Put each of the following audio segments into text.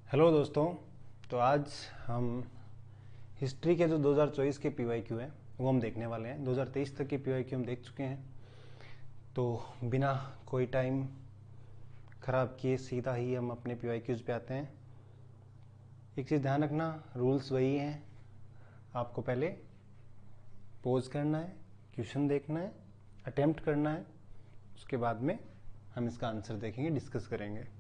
Hello दोस्तों। तो आज हम हिस्ट्री के जो 2024 के पीवाईक्यू हैं वो हम देखने वाले हैं। 2023 तक के पीवाईक्यू हम देख चुके हैं, तो बिना कोई टाइम ख़राब किए सीधा ही हम अपने पीवाईक्यूज़ पे आते हैं। एक चीज़ ध्यान रखना, रूल्स वही हैं। आपको पहले पोज करना है, क्वेश्चन देखना है, अटेम्प्ट करना है, उसके बाद में हम इसका आंसर देखेंगे, डिस्कस करेंगे।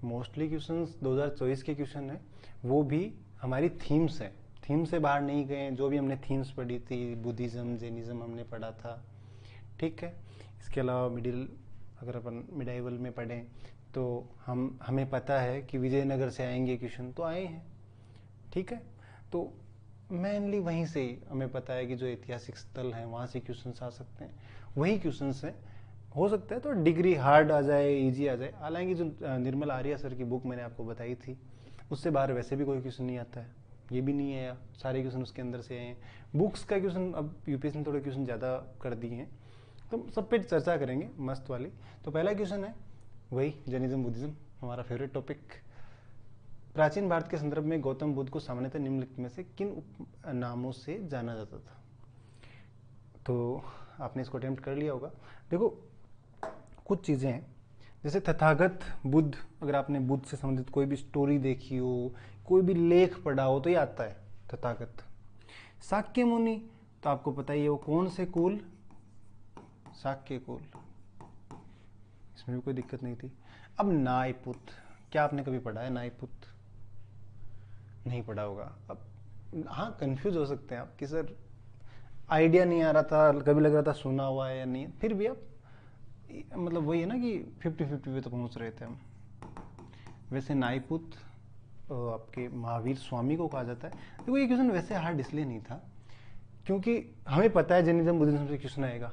मोस्टली क्वेश्चंस 2024 के क्वेश्चन है, वो भी हमारी थीम्स है, थीम से बाहर नहीं गए। जो भी हमने थीम्स पढ़ी थी, बुद्धिज़्म, जैनिज़्म हमने पढ़ा था, ठीक है। इसके अलावा अगर अपन मिडाइवल में पढ़ें तो हमें पता है कि विजयनगर से आएंगे क्वेश्चन, तो आए हैं, ठीक है। तो मेनली वहीं से हमें पता है कि जो ऐतिहासिक स्थल हैं वहाँ से क्वेश्चंस आ सकते हैं, वही क्वेश्चंस हैं। हो सकता है तो डिग्री हार्ड आ जाए, इजी आ जाए। हालांकि जो निर्मल आर्या सर की बुक मैंने आपको बताई थी, उससे बाहर वैसे भी कोई क्वेश्चन नहीं आता है, ये भी नहीं है, सारे क्वेश्चन उसके अंदर से आए हैं। बुक्स का क्वेश्चन अब यूपीएससी ने थोड़े क्वेश्चन ज़्यादा कर दिए हैं, तो सब पे चर्चा करेंगे मस्त वाली। तो पहला क्वेश्चन है वही जैनिज्म बुद्धिज्म, हमारा फेवरेट टॉपिक। प्राचीन भारत के संदर्भ में गौतम बुद्ध को सामान्यतः निम्नलिखित में से किन नामों से जाना जाता था? तो आपने इसको अटेम्प्ट कर लिया होगा। देखो, कुछ चीज़ें हैं, जैसे तथागत बुद्ध, अगर आपने बुद्ध से संबंधित कोई भी स्टोरी देखी हो, कोई भी लेख पढ़ा हो, तो ये आता है तथागत। शाक्य मुनि, तो आपको पता ही है वो कौन से कुल, शाक्य कुल, इसमें भी कोई दिक्कत नहीं थी। अब नायपुत, क्या आपने कभी पढ़ा है नायपुत? नहीं पढ़ा होगा। अब हाँ, कंफ्यूज हो सकते हैं आप कि सर आइडिया नहीं आ रहा था, कभी लग रहा था सुना हुआ है या नहीं, फिर भी आप मतलब वही है ना कि 50-50 पे तो पहुंच रहे थे हम। वैसे नाईपुत आपके महावीर स्वामी को कहा जाता है। देखो, ये क्वेश्चन वैसे हार्ड इसलिए नहीं था क्योंकि हमें पता है जैनिज्म बुद्धिज्म से क्वेश्चन आएगा,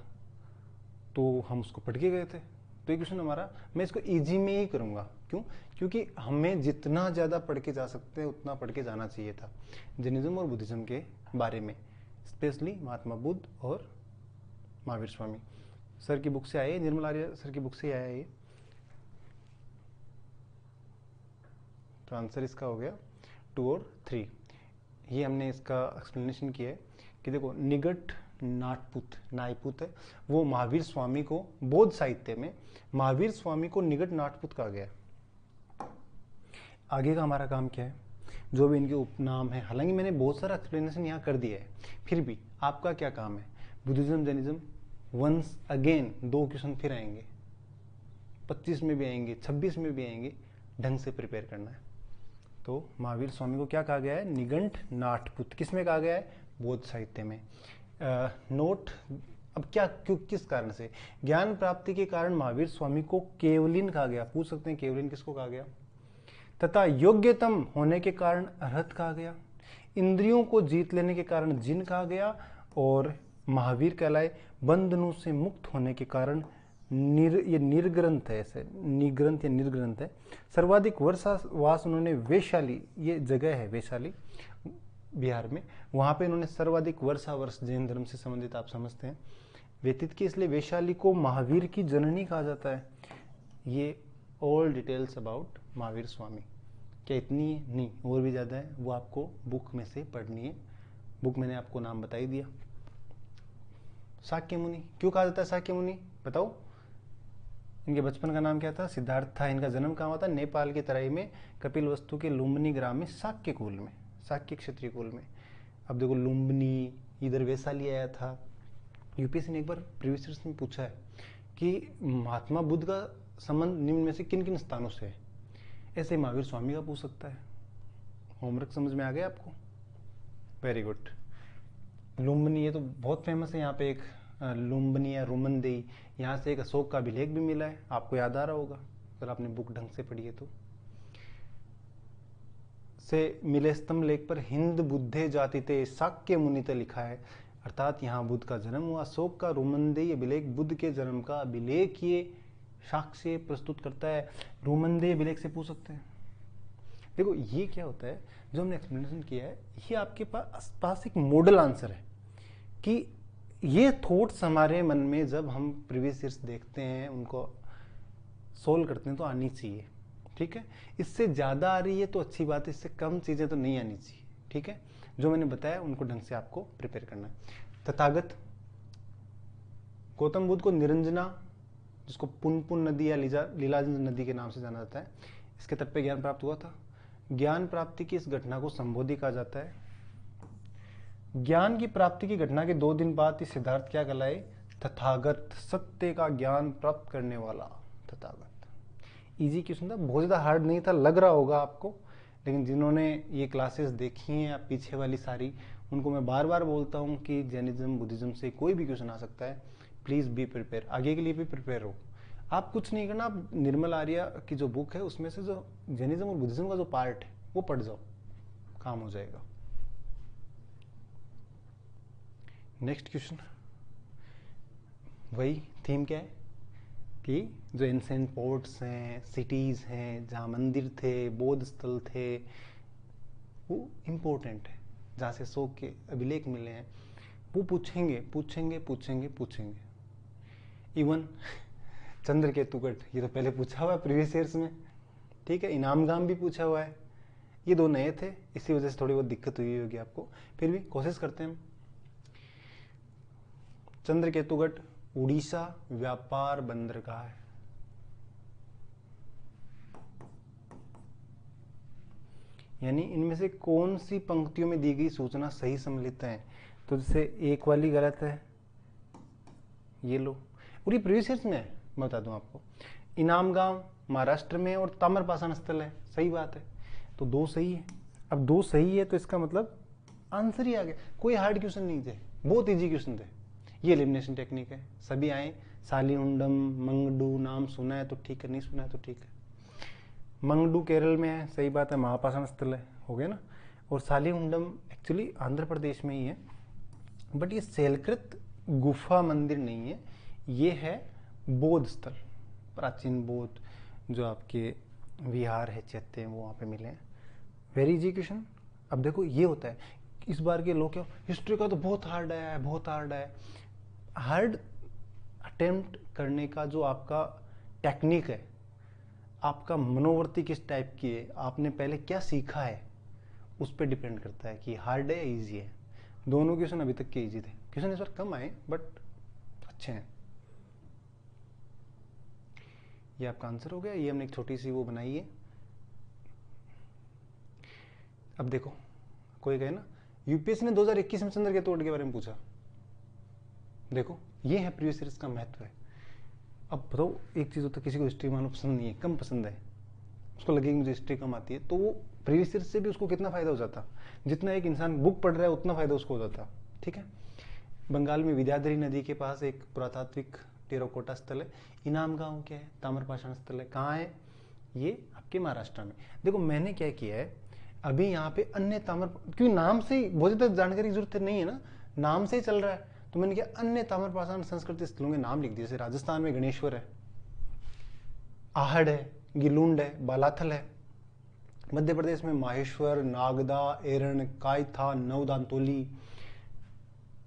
तो हम उसको पढ़ के गए थे। तो ये क्वेश्चन हमारा, मैं इसको इजी में ही करूंगा। क्यों? क्योंकि हमें जितना ज़्यादा पढ़ के जा सकते हैं उतना पढ़ के जाना चाहिए था जैनिज्म और बुद्धिज्म के बारे में, स्पेशली महात्मा बुद्ध और महावीर स्वामी। सर की बुक से आए, निर्मल आर्य सर की बुक से आया ये। तो आंसर इसका हो गया 2 और 3। ये हमने इसका एक्सप्लेनेशन किया है कि देखो, निगट नायपुत है, वो महावीर स्वामी को, बौद्ध साहित्य में महावीर स्वामी को निगट नाटपुत कहा गया। आगे का हमारा काम क्या है? जो भी इनके उपनाम है, हालांकि मैंने बहुत सारा एक्सप्लेनेशन यहाँ कर दिया है, फिर भी आपका क्या काम है? Buddhism Jainism once again 2 question फिर आएंगे, 25 में भी आएंगे, 26 में भी आएंगे, ढंग से प्रिपेयर करना है। तो महावीर स्वामी को क्या कहा गया है? निगंठ नाटपुत। किस में कहा गया है? बौद्ध साहित्य में। नोट, अब क्या, क्यों, किस कारण से? ज्ञान प्राप्ति के कारण महावीर स्वामी को केवलिन कहा गया। पूछ सकते हैं केवलिन किसको कहा गया? तथा योग्यतम होने के कारण अर्हत कहा गया। इंद्रियों को जीत लेने के कारण जिन कहा गया। और महावीर कहलाए बंधनों से मुक्त होने के कारण ये निर्ग्रंथ है, ऐसे निग्रंथ या निर्ग्रंथ है। सर्वाधिक वर्षावास उन्होंने वैशाली, ये जगह है वैशाली बिहार में, वहाँ पे इन्होंने सर्वाधिक वर्ष जैन धर्म से संबंधित, आप समझते हैं, व्यतीत की, इसलिए वैशाली को महावीर की जननी कहा जाता है। ये all details about Mahavir Swami. क्या इतनी है? नहीं, और भी ज़्यादा है, वो आपको बुक में से पढ़नी है। बुक मैंने आपको नाम बता ही दिया। शाक्य मुनि क्यों कहा जाता है शाक्य मुनि? बताओ। इनके बचपन का नाम क्या था? सिद्धार्थ था। इनका जन्म कहाँ हुआ था? नेपाल के तराई में कपिलवस्तु के लुम्बिनी ग्राम में, शाक्य कुल में, शाक्य क्षत्रिय कुल में। अब देखो, लुम्बिनी इधर वैशाली आया था। यूपीएससी ने एक बार प्रीवियस ईयर्स में पूछा है कि महात्मा बुद्ध का संबंध निम्न में से किन किन स्थानों से है। ऐसे महावीर स्वामी का पूछ सकता है। होमवर्क समझ में आ गया आपको? Very good. लुम्बिनी, ये तो बहुत फेमस है। यहाँ पे एक लुम्बिनी या रुमनदेई, यहाँ से एक अशोक का अभिलेख भी मिला है, आपको याद आ रहा होगा अगर आपने बुक ढंग से पढ़ी है तो। से मिले स्तंभ लेख पर हिंद बुद्धे जातिते शाक्य मुनिते लिखा है, अर्थात यहाँ बुद्ध का जन्म हुआ। अशोक का रुमनदेई अभिलेख बुद्ध के जन्म का अभिलेख ये साक्ष्य प्रस्तुत करता है। रुमनदेई अभिलेख से पूछ सकते हैं। देखो, ये क्या होता है, जो हमने एक्सप्लेनेशन किया है, ये आपके पास एक मॉडल आंसर है कि ये थॉट्स हमारे मन में जब हम प्रीवियस ईयर्स देखते हैं, उनको सोल्व करते हैं, तो आनी चाहिए। ठीक है, इससे ज़्यादा आ रही है तो अच्छी बात है, इससे कम चीज़ें तो नहीं आनी चाहिए। ठीक है, जो मैंने बताया उनको ढंग से आपको प्रिपेयर करना है। तथागत, गौतम बुद्ध को निरंजना, जिसको पुनपुन नदी या लीलाजल नदी के नाम से जाना जाता है, इसके तट पे ज्ञान प्राप्त हुआ था। ज्ञान प्राप्ति की इस घटना को संबोधि कहा जाता है। ज्ञान की प्राप्ति की घटना के 2 दिन बाद इस सिद्धार्थ क्या कहलाए? तथागत, सत्य का ज्ञान प्राप्त करने वाला तथागत। इजी क्वेश्चन था, बहुत ज़्यादा हार्ड नहीं था, लग रहा होगा आपको, लेकिन जिन्होंने ये क्लासेस देखी हैं या पीछे वाली सारी, उनको मैं बार बार बोलता हूँ कि जैनिज्म बुद्धिज्म से कोई भी क्वेश्चन आ सकता है। प्लीज़ बी प्रिपेयर, आगे के लिए भी प्रिपेयर हो। आप कुछ नहीं करना, आप निर्मल आर्या की जो बुक है उसमें से जो जैनिज्म और बुद्धिज्म का जो पार्ट है वो पढ़ जाओ, काम हो जाएगा। नेक्स्ट क्वेश्चन, वही थीम क्या है कि जो एंसेंट पोर्ट्स हैं, सिटीज़ हैं, जहाँ मंदिर थे, बौद्ध स्थल थे, वो इम्पोर्टेंट है, जहाँ से शोक के अभिलेख मिले हैं, वो पूछेंगे पूछेंगे पूछेंगे पूछेंगे। इवन चंद्रकेतुगढ़, ये तो पहले पूछा हुआ है प्रीवियस ईयर्स में। ठीक है, इनामगाम भी पूछा हुआ है। ये 2 नए थे, इसी वजह से थोड़ी बहुत दिक्कत हुई होगी आपको, फिर भी कोशिश करते हैं हम। चंद्रकेतुगढ़ उड़ीसा व्यापार बंदरगाह है। यानी इनमें से कौन सी पंक्तियों में दी गई सूचना सही सम्मिलित है? तो जैसे एक वाली गलत है, ये लो, और ये प्रीवियस ईयर्स में है, मैं बता दूं आपको। इनामगांव महाराष्ट्र में और ताम्रपाषाण स्थल है, सही बात है, तो 2 सही है। अब 2 सही है तो इसका मतलब आंसर ही आ गया। कोई हार्ड क्वेश्चन नहीं थे, बहुत इजी क्वेश्चन थे। ये एलिमिनेशन टेक्निक है, सभी आए। सालिहुंडम, मंगडू नाम सुना है तो ठीक है, नहीं सुना है तो ठीक है। मंगडू केरल में है, सही बात है, महापाषाण स्थल है, हो गया ना। और सालिहुंडम एक्चुअली आंध्र प्रदेश में ही है, बट ये सेलकृत गुफा मंदिर नहीं है, ये है बौद्ध स्थल, प्राचीन बौद्ध जो आपके विहार है, चैत्य वो वहाँ पे मिले हैं। Very easy question. अब देखो ये होता है, इस बार के लोग क्या, हिस्ट्री का तो बहुत हार्ड आया है, बहुत हार्ड है। हार्ड अटेम्प्ट करने का जो आपका टेक्निक है, आपका मनोवृत्ति किस टाइप की है, आपने पहले क्या सीखा है, उस पर डिपेंड करता है कि हार्ड है या ईजी है। दोनों क्वेश्चन अभी तक के ईजी थे, क्वेश्चन इस बार कम आए बट अच्छे हैं। ये आपका आंसर हो गया। ये हमने एक छोटी सी वो बनाई है। अब देखो, कोई कहे ना यूपीएससी ने 2021 में चंद्रकेतुगढ़ के बारे में पूछा, देखो ये है प्रीवियस ईयर्स का महत्व है। अब बताओ, एक चीज़ होता है किसी को हिस्ट्री मानो पसंद नहीं है, कम पसंद है, उसको लगेगी मुझे हिस्ट्री कम आती है, तो वो प्रीवियस ईयर से भी उसको कितना फायदा हो जाता, जितना एक इंसान बुक पढ़ रहा है उतना फायदा उसको हो जाता। ठीक है, बंगाल में विद्याधरी नदी के पास एक पुरातात्विक टेराकोटा स्थल है, इनामगांव क्या है, ताम्रपाषाण स्थल है, कहाँ है ये? आपके महाराष्ट्र में। देखो मैंने क्या किया है, अभी यहाँ पे अन्य क्योंकि नाम से ही बहुत ज़्यादा जानकारी की जरूरत नहीं है ना, नाम से ही चल रहा है, तो मैंने क्या अन्य ताम्रपाषाण संस्कृति स्थलों के नाम लिख दिए। जैसे राजस्थान में गणेश्वर है, आहड़ है, गिलुंड है, बालाथल है। मध्य प्रदेश में माहेश्वर, नागदा, एरण, कायथा, नवदांतोली,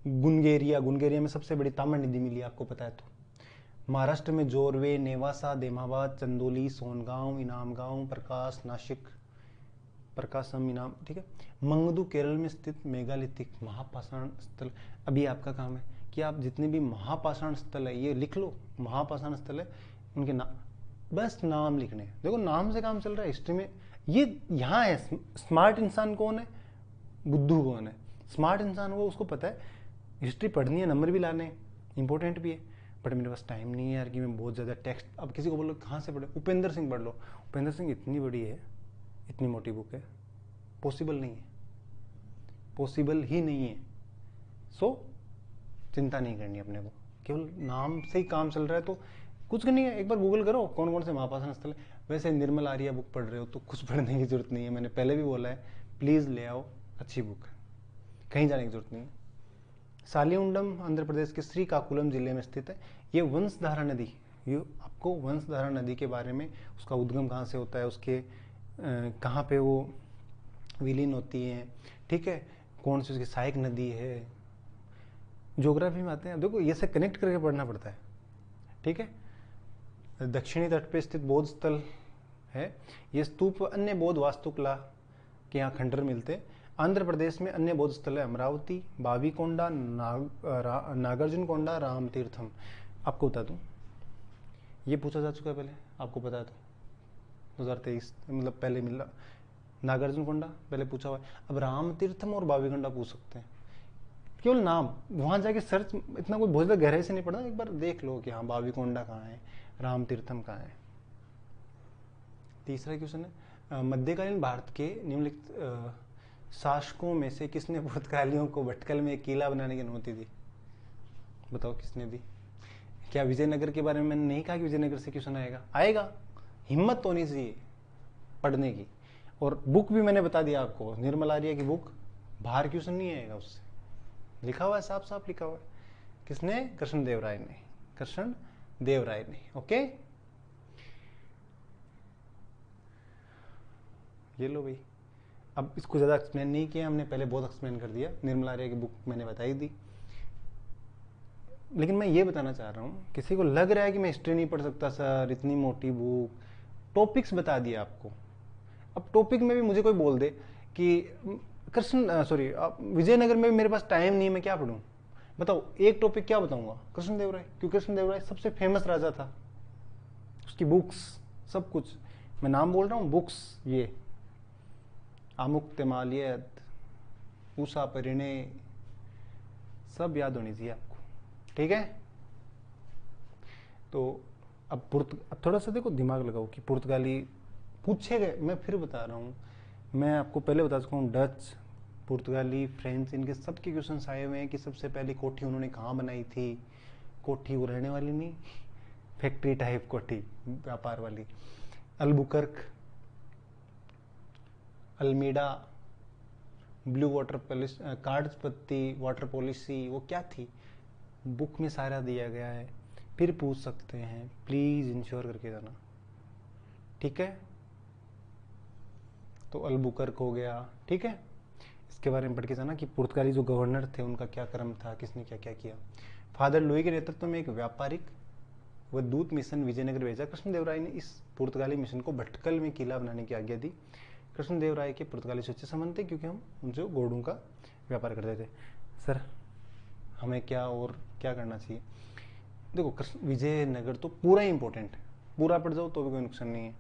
गुनगेरिया में सबसे बड़ी ताम्र नदी मिली, आपको पता है तो। महाराष्ट्र में जोरवे, नेवासा, देमाबाद, चंदोली, सोनगांव, इनामगांव, प्रकाश, नासिक, प्रकाशम, इनाम। ठीक है, मंगदू केरल में स्थित मेगालिथिक महापाषाण स्थल। अभी आपका काम है कि आप जितने भी महापाषाण स्थल है ये लिख लो, महापाषाण स्थल है उनके नाम, बस नाम लिखने हैं। देखो नाम से काम चल रहा है हिस्ट्री में। ये यहाँ है स्मार्ट इंसान कौन है, बुद्धू कौन है। स्मार्ट इंसान वो, उसको पता है हिस्ट्री पढ़नी है, नंबर भी लाने हैं, इंपॉर्टेंट भी है, बट मेरे पास टाइम नहीं है यार कि मैं बहुत ज़्यादा टेक्स्ट। अब किसी को बोलो कहाँ से पढ़े, उपेंद्र सिंह पढ़ लो, उपेंद्र सिंह इतनी बड़ी है, इतनी मोटी बुक है, पॉसिबल नहीं है, पॉसिबल ही नहीं है। सो चिंता नहीं करनी अपने को, केवल नाम से ही काम चल रहा है तो कुछ नहीं है। एक बार गूगल करो कौन कौन से महापाषाण स्थल है। वैसे निर्मल आर्या बुक पढ़ रहे हो तो कुछ पढ़ने की जरूरत नहीं है, मैंने पहले भी बोला है, प्लीज़ ले आओ, अच्छी बुक है, कहीं जाने की जरूरत नहीं है। सालिहुंडम आंध्र प्रदेश के श्रीकाकुलम जिले में स्थित है। ये वंशधारा नदी, ये आपको वंशधारा नदी के बारे में, उसका उद्गम कहाँ से होता है, उसके कहाँ पे वो विलीन होती है, ठीक है, कौन सी उसकी सहायक नदी है, ज्योग्राफी में आते हैं। देखो ये से कनेक्ट करके पढ़ना पड़ता है। ठीक है, दक्षिणी तट पे स्थित बौद्ध स्थल है। ये स्तूप अन्य बौद्ध वास्तुकला के यहाँ खंडर मिलते हैं। आंध्र प्रदेश में अन्य बौद्ध स्थल है अमरावती, बावीकोंडा, नागार्जुनकोंडा, राम तीर्थम। आपको बता दूं, ये पूछा जा चुका है पहले, आपको पता है तो 2023 मतलब पहले मिला। नागार्जुनकोंडा पहले पूछा हुआ है, अब राम तीर्थम और बावीकोंडा पूछ सकते हैं। केवल नाम, वहां जाके सर्च इतना कोई बहुत ज़्यादा गहराई से नहीं पढ़ना, एक बार देख लो कि हाँ बावीकोंडा कहाँ है, राम तीर्थम कहाँ है। तीसरा क्वेश्चन है, मध्यकालीन भारत के निम्नलिखित शासकों में से किसने पुर्तगालियों को भटकल में एक किला बनाने की अनुमति दी? बताओ किसने दी? क्या विजयनगर के बारे में मैंने नहीं कहा कि विजयनगर से क्वेश्चन आएगा? आएगा, हिम्मत होनी चाहिए पढ़ने की। और बुक भी मैंने बता दिया आपको, निर्मल आर्य की बुक, बाहर क्वेश्चन नहीं आएगा उससे, लिखा हुआ है, साफ साफ लिखा हुआ है। किसने? कृष्णदेवराय ने, कृष्णदेवराय ने। ओके, ये लो भाई। अब इसको ज़्यादा एक्सप्लेन नहीं किया हमने, पहले बहुत एक्सप्लेन कर दिया, निर्मल आर्य की बुक मैंने बताई दी। लेकिन मैं ये बताना चाह रहा हूँ, किसी को लग रहा है कि मैं हिस्ट्री नहीं पढ़ सकता सर, इतनी मोटी बुक, टॉपिक्स बता दिया आपको। अब टॉपिक में भी मुझे कोई बोल दे कि विजयनगर में भी मेरे पास टाइम नहीं है, मैं क्या पढ़ूँ? बताओ एक टॉपिक क्या बताऊंगा? कृष्णदेवराय, क्योंकि कृष्णदेवराय सबसे फेमस राजा था, उसकी बुक्स सब कुछ, मैं नाम बोल रहा हूँ, बुक्स, ये आमुक्तमाल्यद, उषा परिणय, सब याद होनी चाहिए आपको, ठीक है? तो अब थोड़ा सा देखो, दिमाग लगाओ कि पुर्तगाली पूछे गए, मैं फिर बता रहा हूँ, मैं आपको पहले बता चुका हूँ, डच, पुर्तगाली, फ्रेंच, इनके सबके क्वेश्चंस आए हुए हैं कि सबसे पहली कोठी उन्होंने कहाँ बनाई थी। कोठी वो रहने वाली नहीं, फैक्ट्री टाइप कोठी, व्यापार वाली। Albuquerque, Almeida, blue water policy, cards पत्ती, वाटर पॉलिसी, वो क्या थी? बुक में सारा दिया गया है, फिर पूछ सकते हैं, प्लीज इंश्योर करके जाना, ठीक है? तो अल्बुकर्क हो गया, ठीक है? इसके बारे में पढ़ के जाना कि पुर्तगाली जो गवर्नर थे उनका क्या क्रम था, किसने क्या क्या किया। फादर लुई के नेतृत्व में एक व्यापारिक व दूत मिशन विजयनगर भेजा। कृष्णदेवराय ने इस पुर्तगाली मिशन को भटकल में किला बनाने की आज्ञा दी। कृष्णदेवराय के पुर्तगाली से अच्छे संबंध थे क्योंकि हम उनसे घोड़ों का व्यापार करते थे। सर हमें क्या और क्या करना चाहिए? देखो, विजयनगर तो पूरा ही इंपॉर्टेंट है, पूरा पढ़ जाओ तो भी कोई नुकसान नहीं है,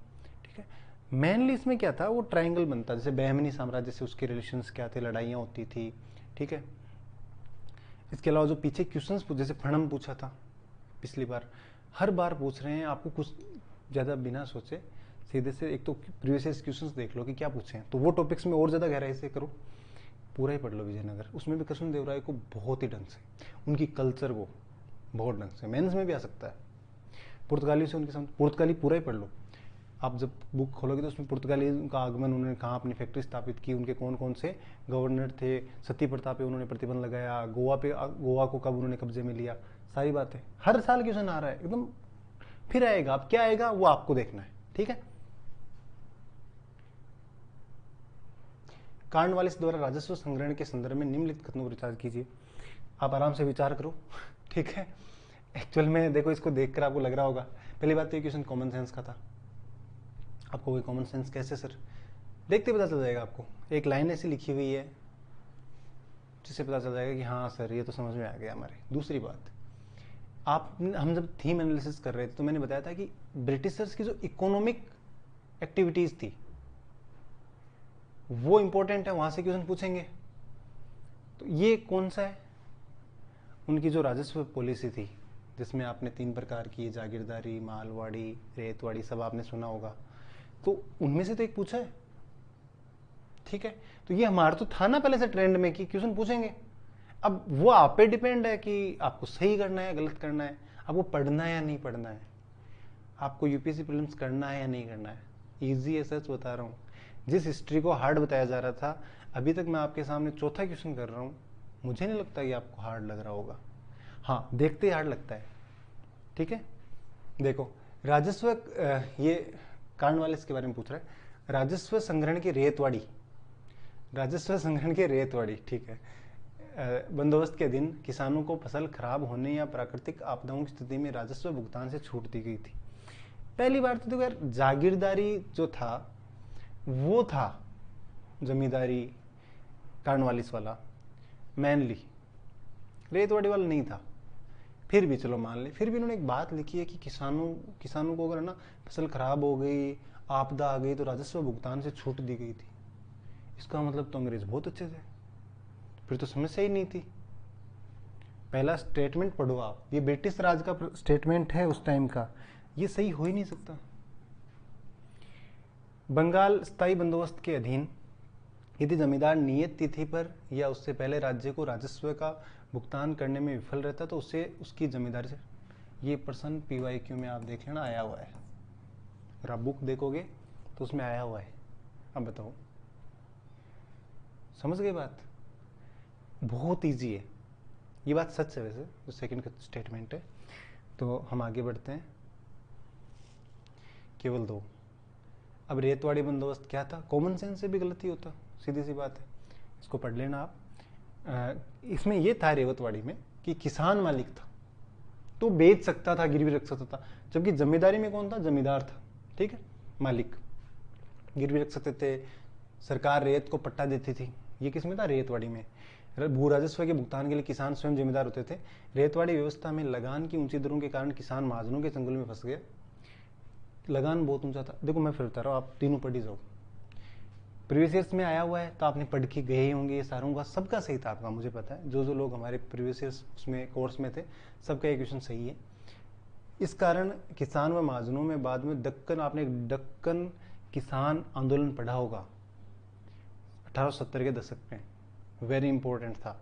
ठीक है? मेनली इसमें क्या था, वो ट्रायंगल बनता, जैसे बहमनी साम्राज्य से उसके रिलेशंस क्या थे, लड़ाइयाँ होती थी, ठीक है? इसके अलावा जो पीछे क्वेश्चंस जैसे फणम पूछा था पिछली बार, हर बार पूछ रहे हैं, आपको कुछ ज़्यादा बिना सोचे सीधे से एक तो प्रीवियस क्वेश्चंस देख लो कि क्या पूछे हैं, तो वो टॉपिक्स में और ज़्यादा गहराई से करो, पूरा ही पढ़ लो विजयनगर। उसमें भी कृष्णदेवराय को बहुत ही ढंग से, उनकी कल्चर को बहुत ढंग से, मेंस में भी आ सकता है। पुर्तगाली से उनके साथ, पुर्तगाली पूरा ही पढ़ लो। आप जब बुक खोलोगे तो उसमें पुर्तगाली का आगमन, उन्होंने कहाँ अपनी फैक्ट्री स्थापित की, उनके कौन कौन से गवर्नर थे, सती प्रथा पे उन्होंने प्रतिबंध लगाया, गोवा को कब उन्होंने कब्जे में लिया, सारी बातें हर साल क्वेश्चन आ रहा है एकदम, फिर आएगा। अब क्या आएगा वो आपको देखना है, ठीक है? कार्नवालिस द्वारा राजस्व संग्रहण के संदर्भ में निम्नलिखित कथनों पर विचार कीजिए। आप आराम से विचार करो, ठीक है? एक्चुअल में देखो, इसको देखकर आपको लग रहा होगा, पहली बात तो ये क्वेश्चन कॉमन सेंस का था। आपको कोई कॉमन सेंस कैसे सर? देखते पता चल जाएगा आपको, एक लाइन ऐसी लिखी हुई है जिससे पता चल जाएगा कि हाँ सर ये तो समझ में आ गया हमारे। दूसरी बात, हम जब थीम एनालिसिस कर रहे थे तो मैंने बताया था कि ब्रिटिशर्स की जो इकोनॉमिक एक्टिविटीज थी वो इंपॉर्टेंट है, वहां से क्वेश्चन पूछेंगे। तो ये कौन सा है? उनकी जो राजस्व पॉलिसी थी, जिसमें आपने 3 प्रकार की, जागीरदारी, मालवाड़ी, रेतवाड़ी, सब आपने सुना होगा, तो उनमें से तो एक पूछा है, ठीक है? तो ये हमारा तो था ना पहले से ट्रेंड में कि क्वेश्चन पूछेंगे। अब वो आप पे डिपेंड है कि आपको सही करना है, गलत करना है, आपको पढ़ना है या नहीं पढ़ना है, आपको यूपीएससी प्रीलिम्स करना है या नहीं करना है। ईजी है, सच बता रहा हूँ। जिस हिस्ट्री को हार्ड बताया जा रहा था, अभी तक मैं आपके सामने चौथा क्वेश्चन कर रहा हूँ, मुझे नहीं लगता कि आपको हार्ड लग रहा होगा। हाँ, देखते ही हार्ड लगता है, ठीक है? देखो, राजस्व, ये कार्नवालिस के बारे में पूछ रहा है, राजस्व संग्रहण की रेतवाड़ी, राजस्व संग्रहण की रेतवाड़ी, ठीक है? बंदोबस्त के दिन किसानों को फसल खराब होने या प्राकृतिक आपदाओं की स्थिति में राजस्व भुगतान से छूट दी गई थी। पहली बार तो देखो यार, जागीरदारी जो था वो था जमींदारी कार्नवालिस वाला मेनली, रेतवाड़ी वाला नहीं था। फिर भी चलो मान ले, फिर भी उन्होंने एक बात लिखी है कि किसानों को अगर ना फसल खराब हो गई, आपदा आ गई तो राजस्व भुगतान से छूट दी गई थी। इसका मतलब तो अंग्रेज बहुत अच्छे थे, फिर तो समस्या ही नहीं थी। पहला स्टेटमेंट पढ़ो आप, ये ब्रिटिश राज का स्टेटमेंट है उस टाइम का, ये सही हो ही नहीं सकता। बंगाल स्थायी बंदोबस्त के अधीन यदि जमींदार नियत तिथि पर या उससे पहले राज्य को राजस्व का भुगतान करने में विफल रहता तो उसे उसकी जमींदारी से, ये प्रश्न पीवाईक्यू में आप देख लेना आया हुआ है, अगर आप बुक देखोगे तो उसमें आया हुआ है। अब बताओ, समझ गए बात? बहुत इजी है, ये बात सच है वैसे, जो सेकंड का स्टेटमेंट है। तो हम आगे बढ़ते हैं, केवल 2। अब रेतवाड़ी बंदोबस्त क्या था? कॉमन सेंस से भी गलती होता, सीधी सी बात है, इसको पढ़ लेना आप। इसमें यह था रेवतवाड़ी में कि किसान मालिक था तो बेच सकता था, गिरवी रख सकता था, जबकि जमींदारी में कौन था? जमींदार था, ठीक है, मालिक गिरवी रख सकते थे, सरकार रेत को पट्टा देती थी। ये किस में था? रेतवाड़ी में। भू राजस्व के भुगतान के लिए किसान स्वयं जिम्मेदार होते थे। रेतवाड़ी व्यवस्था में लगान की ऊंची दरों के कारण किसान महाजनों के चंगुल में फंस गया, लगान बहुत ऊंचा था। देखो मैं फिर बता रहा हूँ, आप तीनों पढ़ ही जाओ, प्रीवियस ईयर्स में आया हुआ है तो आपने पढ़ के गए होंगे, ये सारों का सबका सही था आपका, मुझे पता है, जो लोग हमारे प्रीवियस ईयर्स उसमें कोर्स में थे सबका एक क्वेश्चन सही है। इस कारण किसान व महाजनों में बाद में आपने दक्कन किसान आंदोलन पढ़ा होगा 1870 के दशक में, वेरी इंपॉर्टेंट था।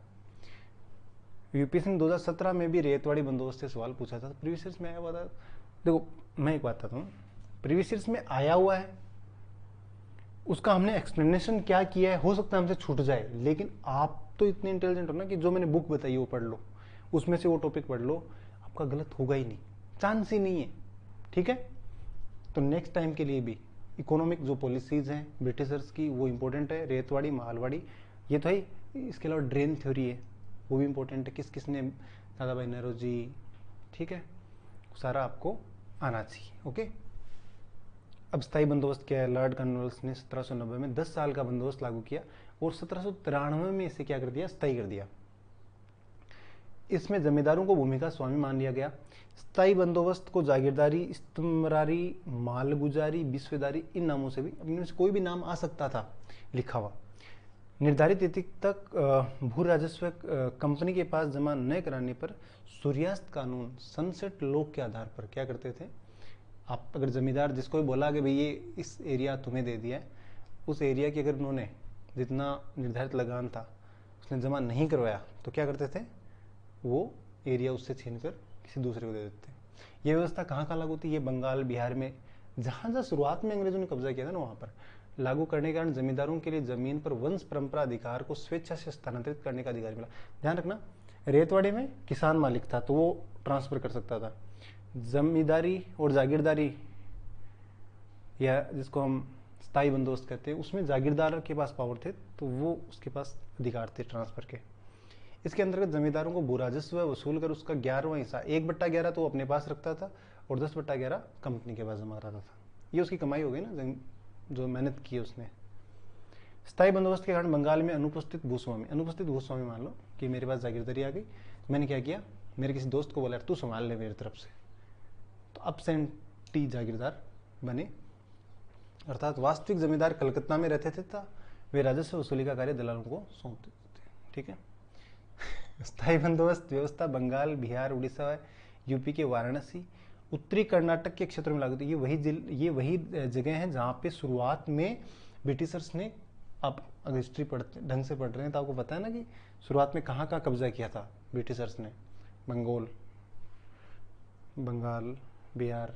यूपीएससी ने 2017 में भी रेतवाड़ी बंदोबस्त से सवाल पूछा था, प्रीवियस ईयर्स में आया हुआ था। देखो मैं एक बात बताता हूँ, प्रीवियस ईयर्स में आया हुआ है, उसका हमने एक्सप्लेनेशन क्या किया है, हो सकता है हमसे छूट जाए, लेकिन आप तो इतने इंटेलिजेंट हो ना कि जो मैंने बुक बताई वो पढ़ लो, उसमें से वो टॉपिक पढ़ लो, आपका गलत होगा ही नहीं, चांस ही नहीं है, ठीक है। तो नेक्स्ट टाइम के लिए भी इकोनॉमिक जो पॉलिसीज हैं ब्रिटिशर्स की वो इंपॉर्टेंट है, रेतवाड़ी मालवाड़ी, ये तो है। इसके अलावा ड्रेन थ्योरी है, वो भी इंपॉर्टेंट है, किस किसने, दादा भाई नौरोजी, ठीक है, सारा आपको आना चाहिए, ओके। अब स्थायी बंदोबस्त क्या है? लॉर्ड कॉर्नवालिस ने 1790 में 10 साल का बंदोबस्त लागू किया और 1793 में इसे क्या कर दिया? स्थायी कर दिया। इसमें जमींदारों को भूमि का स्वामी मान लिया गया। स्थायी बंदोबस्त को जागीरदारी, इस्तमरारी, मालगुजारी, विश्वेदारी, इन नामों से भी, इनमें से कोई भी नाम आ सकता था लिखा हुआ। निर्धारित तिथि तक भू राजस्व कंपनी के पास जमा न कराने पर सूर्यास्त कानून, सनसेट लॉ के आधार पर क्या करते थे? आप अगर जमींदार जिसको भी बोला कि भाई ये इस एरिया तुम्हें दे दिया है, उस एरिया की अगर उन्होंने जितना निर्धारित लगान था उसने जमा नहीं करवाया तो क्या करते थे? वो एरिया उससे छीनकर किसी दूसरे को दे देते। ये व्यवस्था कहाँ कहाँ लागू थी? ये बंगाल, बिहार में, जहाँ जहाँ शुरुआत में अंग्रेजों ने कब्जा किया था ना, वहाँ पर लागू करने के कारण जमींदारों के लिए जमीन पर वंश परंपरा अधिकार को स्वेच्छा से स्थानांतरित करने का अधिकार मिला। ध्यान रखना, रेतवाड़ी में किसान मालिक था तो वो ट्रांसफर कर सकता था, जमींदारी और जागीरदारी या जिसको हम स्थायी बंदोबस्त कहते हैं, उसमें जागीरदार के पास पावर थे तो वो उसके पास अधिकार थे ट्रांसफर के। इसके अंतर्गत जमींदारों को भू राजस्व वसूल कर उसका 11वां हिस्सा 1/11 तो वो अपने पास रखता था और 10/11 कंपनी के पास जमा कराता था। ये उसकी कमाई हो गई ना, जो मेहनत की है उसने। स्थायी बंदोबस्त के कारण बंगाल में अनुपस्थित भूस्वामी मान लो कि मेरे पास जागीरदारी आ गई, मैंने क्या किया, मेरे किसी दोस्त को बोला तू संभाल ले मेरी तरफ से, तो अब्सेंटी जागीरदार बने, अर्थात वास्तविक जमींदार कलकत्ता में रहते थे था, वे राजस्व वसूली का कार्य दलालों को सौंपते थे, ठीक है। स्थायी बंदोबस्त व्यवस्था बंगाल, बिहार, उड़ीसा, यूपी के वाराणसी, उत्तरी कर्नाटक के क्षेत्र में लागू थी। ये वही जगह है जहाँ पे शुरुआत में ब्रिटिशर्स ने, आप अगर हिस्ट्री पढ़ते ढंग से पढ़ रहे हैं तो आपको पता है ना कि शुरुआत में कहाँ कहाँ कब्जा किया था ब्रिटिशर्स ने? बंगाल, बिहार,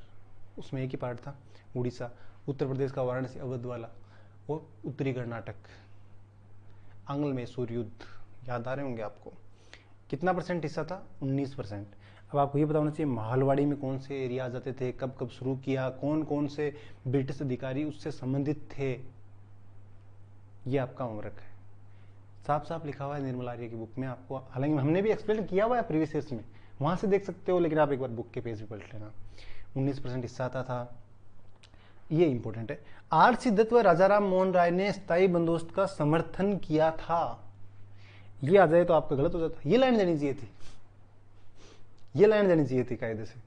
उसमें एक ही पार्ट था, उड़ीसा, उत्तर प्रदेश का वाराणसी, अवध वाला, और उत्तरी कर्नाटक। आंग्ल मैसूर युद्ध याद आ रहे होंगे आपको। कितना परसेंट हिस्सा था? 19%। अब आपको ये पता होना चाहिए मालवाड़ी में कौन से एरिया आ जाते थे, कब कब शुरू किया, कौन कौन से ब्रिटिश अधिकारी उससे संबंधित थे, ये आपका होमवर्क है। साफ साफ लिखा हुआ है निर्मला आर्य की बुक में आपको, हालांकि हमने भी एक्सप्लेन किया हुआ है प्रीवियस ईयर्स में, वहां से देख सकते हो, लेकिन आप एक बार बुक के पेज भी पलट लेना। 19% हिस्सा आता था, ये इंपॉर्टेंट है। आर.सी. दत्त व राजाराम मोहन राय ने स्थायी बंदोबस्त का समर्थन किया था। ये आ जाए तो आपका गलत हो जाता। ये लाइन देनी चाहिए थी, ये लाइन देनी चाहिए थी कायदे से।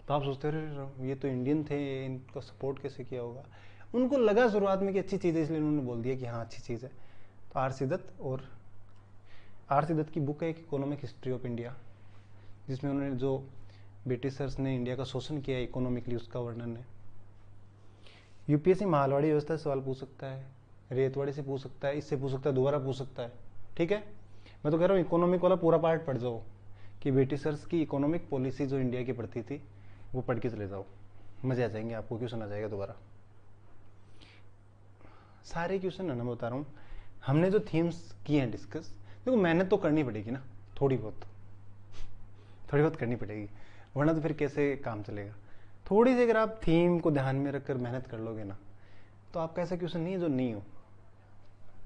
तो आप सोचते रहे ये तो इंडियन थे, इनको सपोर्ट कैसे किया होगा। उनको लगा शुरुआत में कि अच्छी चीज़ है, इसलिए उन्होंने बोल दिया कि हाँ अच्छी चीज़ है। तो आर.सी. दत्त, और आर.सी. दत्त की बुक है एक इकोनॉमिक हिस्ट्री ऑफ इंडिया, जिसमें उन्होंने जो ब्रिटिशर्स ने इंडिया का शोषण किया इकोनॉमिकली उसका वर्णन है। यूपीएससी मालवाड़ी व्यवस्था से सवाल पूछ सकता है, रेतवाड़ी से पूछ सकता है, इससे पूछ सकता है, दोबारा पूछ सकता है। ठीक है, मैं तो कह रहा हूँ इकोनॉमिक वाला पूरा पार्ट पढ़ जाओ कि ब्रिटिशर्स की इकोनॉमिक पॉलिसी जो इंडिया की पढ़ती थी वो पढ़ के चले जाओ, मजे आ जाएंगे आपको, क्वेश्चन आ जाएगा दोबारा। सारे क्वेश्चन है ना, मैं बता रहा हूँ। हमने जो थीम्स किए हैं डिस्कस, देखो मेहनत तो करनी पड़ेगी ना, थोड़ी बहुत करनी पड़ेगी, वरना तो फिर कैसे काम चलेगा। थोड़ी सी अगर आप थीम को ध्यान में रखकर मेहनत कर लोगे ना, तो आपका ऐसा क्वेश्चन नहीं है जो नहीं हो।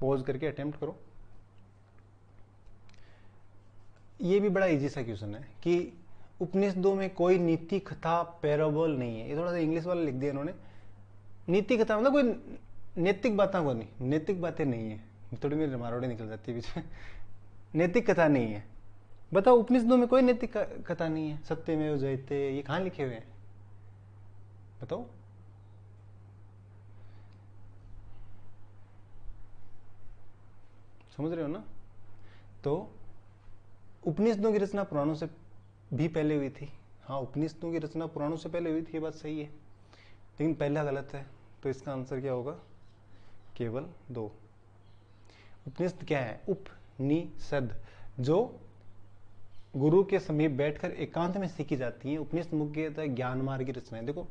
पॉज करके अटेम्प्ट करो। ये भी बड़ा इजी सा क्वेश्चन है कि उपनिषदों में कोई नीति कथा पैराबल नहीं है। ये थोड़ा सा इंग्लिश वाला लिख दिया इन्होंने। नीति कथा मतलब कोई नैतिक बातें को नहीं, नैतिक बातें नहीं है। थोड़ी मेरी मारवाड़ी निकल जाती है बीच में। नैतिक कथा नहीं है। बताओ, उपनिषदों में कोई नैतिक कथा नहीं है। सत्यमेव जयते, ये कहाँ लिखे हुए हैं बताओ। समझ रहे हो ना। तो उपनिषदों की रचना पुराणों से भी पहले हुई थी। हाँ, उपनिषदों की रचना पुराणों से पहले हुई थी, ये बात सही है, लेकिन पहला गलत है। तो इसका आंसर क्या होगा? केवल 2। उपनिषद क्या है? उपनिषद जो गुरु के समीप बैठकर एकांत में सीखी जाती है। उपनिषद मुख्यतः ज्ञान मार्ग की रचनाएं। देखो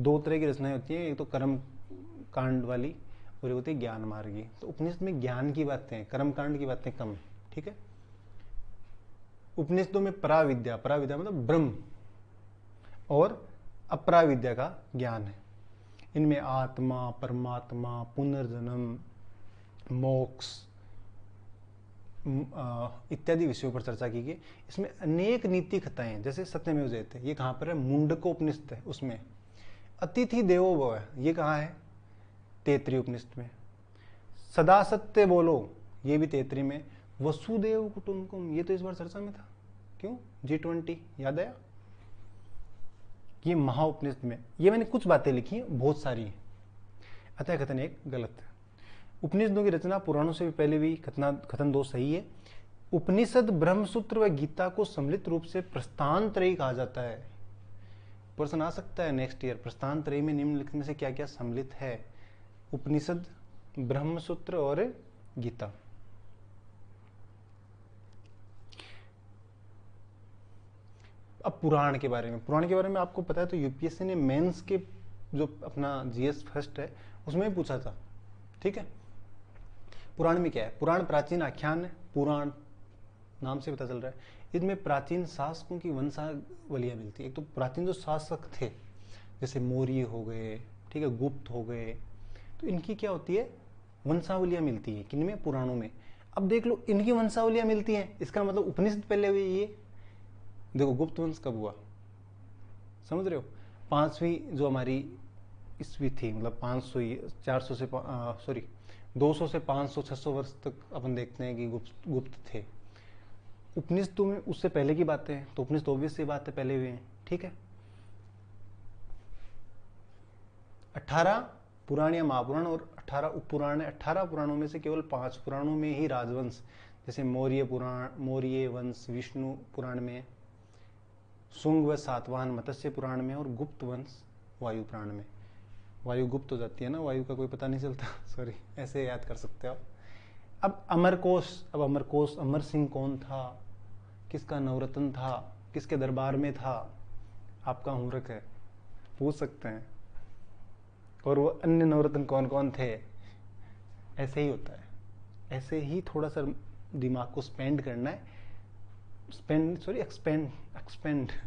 2 तरह की रचनाएं होती हैं, एक तो कर्म कांड वाली और एक होती है ज्ञान मार्गी। तो उपनिषद में ज्ञान की बातें, कर्म कांड की बातें कम। ठीक है। उपनिषदों में पराविद्या, पराविद्या मतलब ब्रह्म, और अपराविद्या का ज्ञान है। इनमें आत्मा, परमात्मा, पुनर्जन्म, मोक्ष इत्यादि विषयों पर चर्चा की गई। इसमें अनेक नीति कथाएं, जैसे सत्यमेव जयते, ये कहाँ पर है? मुंडको उपनिषद है उसमें। अतिथि देवो भव है, ये कहाँ है? तैत्तिरीय उपनिषद में। सदा सत्य बोलो, ये भी तैत्तिरीय में। वसुदेव कुटुंबकम, ये तो इस बार चर्चा में था। क्यों? G20 याद आया? ये महाउपनिषद में। ये मैंने कुछ बातें लिखी हैं, बहुत सारी हैं। अतः कथन 1 गलत है। उपनिषदों की रचना पुराणों से भी पहले भी, कथन 2 सही है। उपनिषद, ब्रह्मसूत्र व गीता को सम्मिलित रूप से प्रस्थान त्रयी कहा जाता है। प्रश्न आ सकता है नेक्स्ट ईयर, प्रस्थान त्रयी में निम्नलिखित में से क्या क्या सम्मिलित है? उपनिषद, ब्रह्मसूत्र और गीता। अब पुराण के बारे में, पुराण के बारे में आपको पता है तो यूपीएससी ने मेंस के जो अपना जीएस फर्स्ट है उसमें भी पूछा था। ठीक है। पुराण में क्या है? पुराण प्राचीन आख्यान है। पुराण नाम से पता चल रहा है। इसमें प्राचीन शासकों की वंशावलियां मिलती है। एक तो प्राचीन जो शासक थे, जैसे मौर्य हो गए, ठीक है, गुप्त हो गए, तो इनकी क्या होती है? वंशावलियां मिलती है। किनमें? पुराणों में। अब देख लो, इनकी वंशावलियां मिलती हैं, इसका मतलब उपनिषद पहले हुई। ये देखो गुप्त वंश कब हुआ, समझ रहे हो? 5वीं जो हमारी ईस्वी थी, मतलब 200 से 500 600 वर्ष तक अपन देखते हैं कि गुप्त थे। उपनिषद में उससे पहले की बातें हैं, तो उपनिषद ऑब्वियस सी बात है पहले हुए हैं। ठीक है। 18 पुराण या महापुराण और 18 उपपुराण है। 18 पुराणों में से केवल 5 पुराणों में ही राजवंश, जैसे मौर्य पुराण, मौर्य वंश विष्णु पुराण में, शुंग व सातवाहन मत्स्य पुराण में, और गुप्त वंश वायु पुराण में। वायु गुप्त हो जाती है ना, वायु का कोई पता नहीं चलता। सॉरी, ऐसे याद कर सकते हो आप। अब अमरकोश, अमर सिंह कौन था? किसका नवरत्न था? किसके दरबार में था? आपका होमवर्क है, पूछ सकते हैं। और वो अन्य नवरत्न कौन कौन थे? ऐसे ही होता है। ऐसे ही थोड़ा सा दिमाग को स्पेंड करना है, एक्सपेंड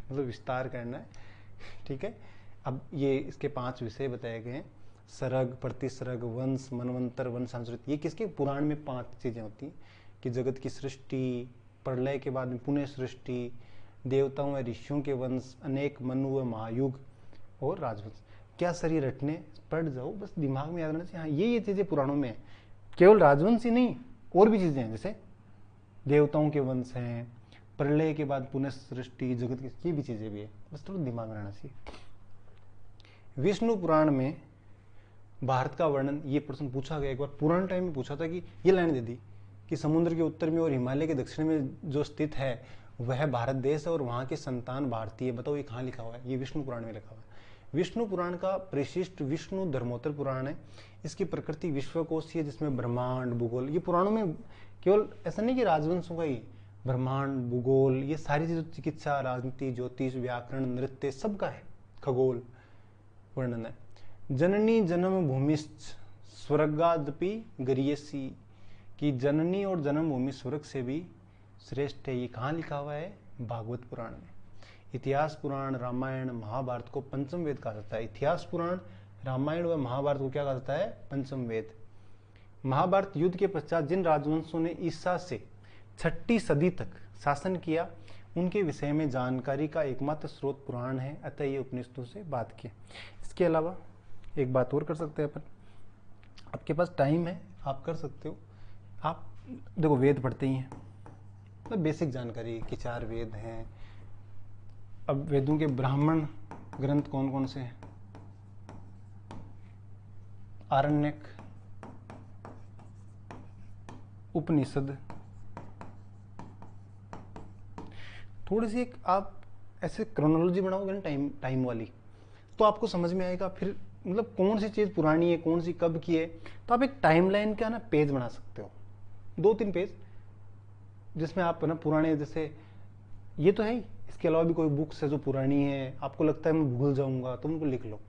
मतलब विस्तार करना है। ठीक है। अब ये इसके 5 विषय बताए गए हैं। सरग, प्रतिसर्ग, वंश, मनवंतर, वंशानुस्मृति। ये किसके? पुराण में 5 चीजें होती हैं कि जगत की सृष्टि, प्रलय के बाद में पुनः सृष्टि, देवताओं व ऋषियों के वंश, अनेक मनु व महायुग, और राजवंश। क्या शरीर रटने, पढ़ जाओ, बस दिमाग में याद रहना चाहिए हाँ ये चीजें पुराणों में है। केवल राजवंश ही नहीं, और भी चीजें हैं, जैसे देवताओं के वंश हैं, प्रलय के बाद पुनः सृष्टि, जगत की, ये भी चीजें भी है, बस थोड़ा दिमाग में रहना चाहिए। विष्णु पुराण में भारत का वर्णन, ये प्रश्न पूछा गया एक बार पुराने टाइम में पूछा था कि ये लाइन दे दी कि समुद्र के उत्तर में और हिमालय के दक्षिण में जो स्थित है वह भारत देश है और वहां की संतान भारतीय, बताओ ये कहाँ लिखा हुआ है? ये विष्णु पुराण में लिखा हुआ है। विष्णु पुराण का परिशिष्ट विष्णु धर्मोत्तर पुराण है। इसकी प्रकृति विश्वकोशीय, जिसमें ब्रह्मांड, भूगोल, ये पुराणों में केवल ऐसा नहीं कि राजवंशों का ही, ब्रह्मांड, भूगोल, ये सारी चीजें, चिकित्सा, राजनीति, ज्योतिष, व्याकरण, नृत्य, सबका है, खगोल वर्णन है। जननी जन्म भूमिश्च स्वर्गादपि गरीयसी, कि जननी और जन्म भूमि स्वर्ग से भी श्रेष्ठ है। ये कहाँ लिखा हुआ है? भागवत पुराण में। इतिहास पुराण, रामायण, महाभारत को पंचम वेद कहा जाता है। इतिहास पुराण, रामायण व महाभारत को क्या कहा जाता है? पंचम वेद। महाभारत युद्ध के पश्चात जिन राजवंशों ने ईसा से 6ठी सदी तक शासन किया, उनके विषय में जानकारी का एकमात्र स्रोत पुराण है, अतः ये उपनिषदों से बात की। इसके अलावा एक बात और कर सकते हैं अपन, आपके पास टाइम है, आप कर सकते हो। आप देखो वेद पढ़ते ही हैं, मतलब बेसिक जानकारी कि 4 वेद हैं। अब वेदों के ब्राह्मण ग्रंथ कौन कौन से हैं? आरण्यक, उपनिषद। थोड़ी सी एक आप ऐसे क्रोनोलॉजी बनाओगे ना टाइम वाली, तो आपको समझ में आएगा फिर, मतलब कौन सी चीज पुरानी है, कौन सी कब की है। तो आप एक टाइमलाइन का ना पेज बना सकते हो, 2-3 पेज, जिसमें आप ना पुराने, जैसे ये तो है ही, इसके अलावा भी कोई बुक्स है जो पुरानी है, आपको लगता है मैं भूल जाऊंगा तो उनको लिख लो,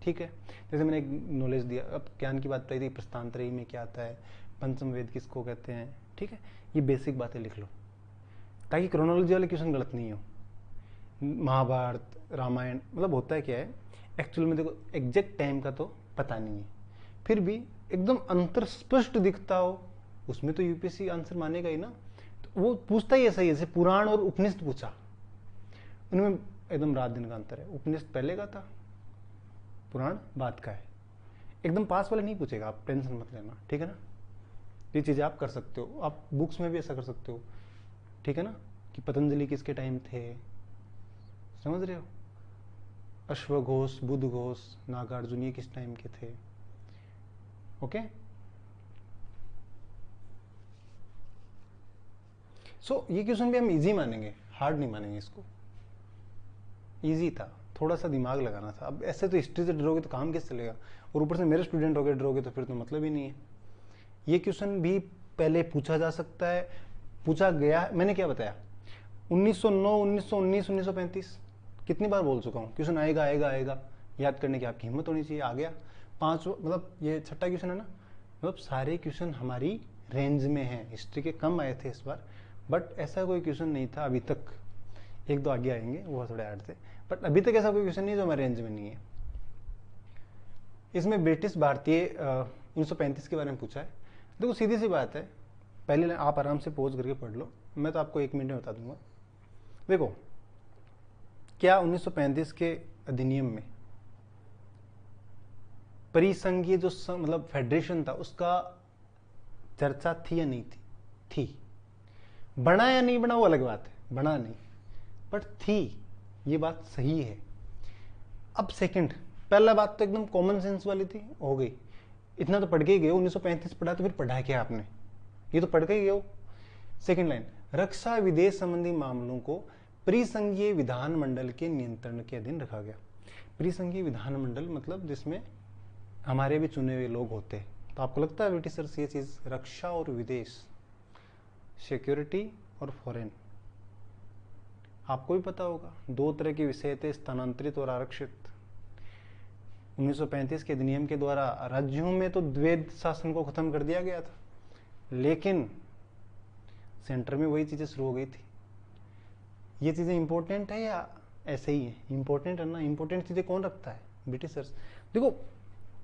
ठीक है। जैसे मैंने एक नॉलेज दिया, अब ज्ञान की बात बताई थी, प्रस्थानत्रयी में क्या आता है, पंचम वेद किसको कहते हैं, ठीक है। ये बेसिक बातें लिख लो ताकि क्रोनोलॉजी वाले क्वेश्चन गलत नहीं हो। महाभारत, रामायण, मतलब होता है क्या है एक्चुअल में, देखो एग्जैक्ट टाइम का तो पता नहीं है, फिर भी एकदम अंतर स्पष्ट दिखता हो, उसमें तो यूपीएससी आंसर मानेगा ही ना। तो वो पूछता ही ऐसा ही, जैसे पुराण और उपनिषद पूछा, उनमें एकदम रात दिन का अंतर है। उपनिषद पहले का था, पुराण बाद का है। एकदम पास वाले नहीं पूछेगा, आप टेंशन मत लेना, ठीक है ना। ये चीजें आप कर सकते हो, आप बुक्स में भी ऐसा कर सकते हो, ठीक है ना, कि पतंजलि किसके टाइम थे, समझ रहे हो, अश्वघोष, बुद्ध घोष, नागार्जुन, ये किस टाइम के थे, ओके। सो ये क्वेश्चन भी हम इजी मानेंगे, हार्ड नहीं मानेंगे इसको, इजी था, थोड़ा सा दिमाग लगाना था। अब ऐसे तो हिस्ट्री से डरोगे तो काम कैसे चलेगा, और ऊपर से मेरे स्टूडेंट होकर डरोगे तो फिर तो मतलब ही नहीं है। ये क्वेश्चन भी पहले पूछा जा सकता है, पूछा गया, मैंने क्या बताया, 1909, 1919, 1935, कितनी बार बोल चुका हूँ, क्वेश्चन आएगा आएगा आएगा, याद करने की आपकी हिम्मत होनी चाहिए। आ गया 5, मतलब ये 6ठा क्वेश्चन है ना, मतलब सारे क्वेश्चन हमारी रेंज में हैं। हिस्ट्री के कम आए थे इस बार, बट ऐसा कोई क्वेश्चन नहीं था अभी तक, 1-2 आगे आएंगे वो थोड़े हार्ड थे, बट अभी तक ऐसा कोई क्वेश्चन नहीं जो हमारे रेंज में नहीं है। इसमें ब्रिटिश भारतीय 1935 के बारे में पूछा है। देखो सीधी सी बात है, पहले आप आराम से पॉज करके पढ़ लो, मैं तो आपको 1 मिनट में बता दूंगा। देखो क्या 1935 के अधिनियम में परिसंघीय जो मतलब फेडरेशन था उसका चर्चा थी या नहीं थी? थी। बना या नहीं बना वो अलग बात है, बना नहीं, बट थी, ये बात सही है। अब सेकंड, पहला बात तो एकदम कॉमन सेंस वाली थी, हो गई, इतना तो पढ़ के ही गए हो, 1935 पढ़ा तो फिर पढ़ा क्या आपने, ये तो पढ़ के ही गए हो। सेकंड लाइन, रक्षा विदेश संबंधी मामलों को परिसंघीय विधानमंडल के नियंत्रण के अधीन रखा गया। परिसंघीय विधानमंडल मतलब जिसमें हमारे भी चुने हुए लोग होते हैं। तो आपको लगता है ब्रिटिशर्स ये चीज, रक्षा और विदेश, सिक्योरिटी और फॉरेन, आपको भी पता होगा 2 तरह के विषय थे, स्थानांतरित और आरक्षित। 1935 के अधिनियम के द्वारा राज्यों में तो द्वैध शासन को खत्म कर दिया गया था, लेकिन सेंटर में वही चीजें शुरू हो गई थी। ये चीजें इंपॉर्टेंट है या ऐसे ही है? इंपॉर्टेंट है ना, इंपॉर्टेंट चीजें कौन रखता है? ब्रिटिशर्स। देखो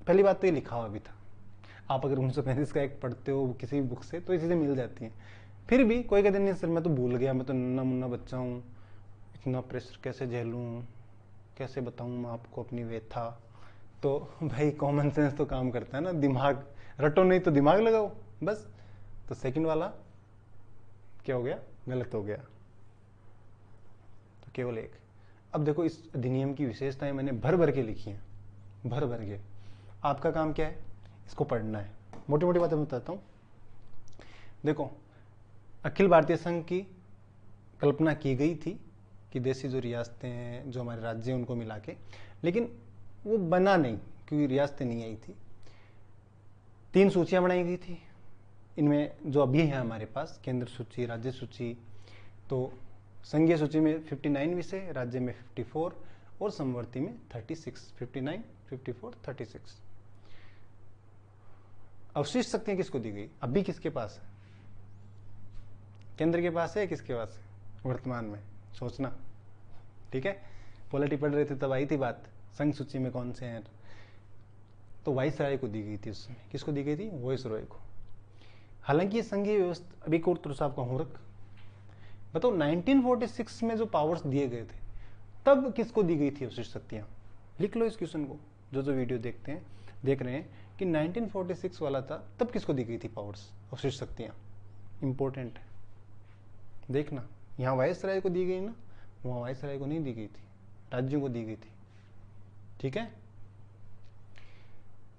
पहली बात तो ये लिखा हुआ भी था, आप अगर 1935 का एक पढ़ते हो किसी भी बुक से तो ये चीजें मिल जाती हैं। फिर भी कोई कहते नहीं सर मैं तो भूल गया, मैं तो नन्ना मुन्ना बच्चा हूँ, इतना प्रेशर कैसे झेलूँ, कैसे बताऊँ मैं आपको अपनी व्यथा, तो भाई कॉमन सेंस तो काम करता है ना, दिमाग रटो नहीं तो दिमाग लगाओ बस। तो सेकंड वाला क्या हो गया, गलत हो गया। तो केवल एक। अब देखो इस अधिनियम की विशेषताएं मैंने भर भर के लिखी हैं, भर भर के। आपका काम क्या है, इसको पढ़ना है। मोटी मोटी बातें बताता हूँ। देखो, अखिल भारतीय संघ की कल्पना की गई थी कि देशी जो रियासतें हैं, जो हमारे राज्य हैं, उनको मिला के, लेकिन वो बना नहीं क्योंकि रियासतें नहीं आई थी। 3 सूचियां बनाई गई थी। इनमें जो अभी है हमारे पास, केंद्र सूची, राज्य सूची, तो संघीय सूची में 59 विषय, राज्य में 54 और समवर्ती में 36। 59, 54, 36। अवशिष्ट शक्तियां किसको दी गई, अभी किसके पास है, केंद्र के पास है, किसके पास है वर्तमान में, सोचना। ठीक है, पॉलिटी पढ़ रहे थे तब आई थी बात, संघ सूची में कौन से हैं। तो वाइसराय को दी गई थी उस समय। किसको दी गई थी, वाइसराय को। हालांकि ये संघीय व्यवस्था, अभी कोर्ट साहब का होमवर्क बताओ, 1946 में जो पावर्स दिए गए थे तब किसको दी गई थी अवशिष्ट शक्तियां। लिख लो इस क्वेश्चन को, जो वीडियो देखते हैं, देख रहे हैं कि 1946 वाला था, तब किसको दी गई थी पावर्स, अवशिष्ट शक्तियां। इंपॉर्टेंट है, देखना। यहाँ वाइसराय को दी गई ना, वहां वाइसराय को नहीं दी गई थी, राज्यों को दी गई थी। ठीक है,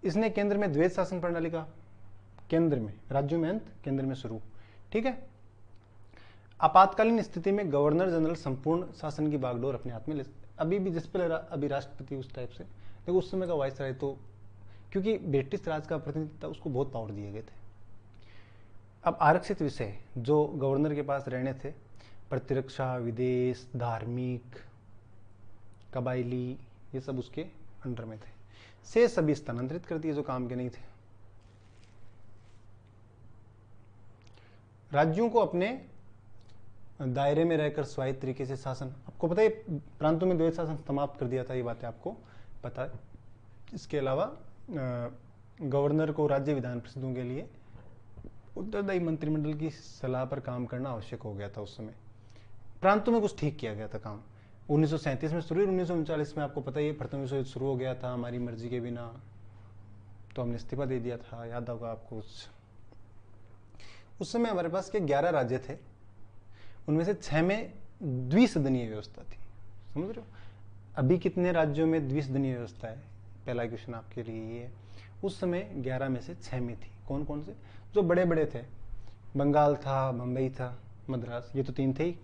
इसने केंद्र में द्वैध शासन प्रणाली का, केंद्र में, राज्यों में अंत, केंद्र में शुरू। ठीक है, आपातकालीन स्थिति में गवर्नर जनरल संपूर्ण शासन की बागडोर अपने हाथ में ले, अभी भी जिस पर अभी राष्ट्रपति उस टाइप से, देखो उस समय का वाइसराय तो, क्योंकि ब्रिटिश राज का प्रतिनिधि था, उसको बहुत पावर दिए गए थे। अब आरक्षित विषय जो गवर्नर के पास रहने थे, प्रतिरक्षा, विदेश, धार्मिक, कबायली, ये सब उसके अंडर में थे। से सभी स्थानांतरित कर दिए जो काम के नहीं थे। राज्यों को अपने दायरे में रहकर स्वायत्त तरीके से शासन, आपको पता है प्रांतों में द्वैध शासन समाप्त कर दिया था, ये बातें आपको पता है। इसके अलावा गवर्नर को राज्य विधान परिषदों के लिए उत्तरदायी मंत्रिमंडल की सलाह पर काम करना आवश्यक हो गया था उस समय। प्रांतों में कुछ ठीक किया गया था काम। 1937 में शुरू, 1939 में आपको पता ही है प्रथम विश्व युद्ध शुरू हो गया था हमारी मर्जी के बिना, तो हमने इस्तीफा दे दिया था, याद होगा आपको। उस समय हमारे पास के 11 राज्य थे, उनमें से 6 में द्विसदनीय व्यवस्था थी। समझ रहे हो, अभी कितने राज्यों में द्विसदनीय व्यवस्था है, पहला क्वेश्चन आपके लिए ये है। उस समय 11 में से 6 में थी। कौन कौन से, जो बड़े बड़े थे, बंगाल था, बम्बई था, मद्रास, ये तो 3 थे ही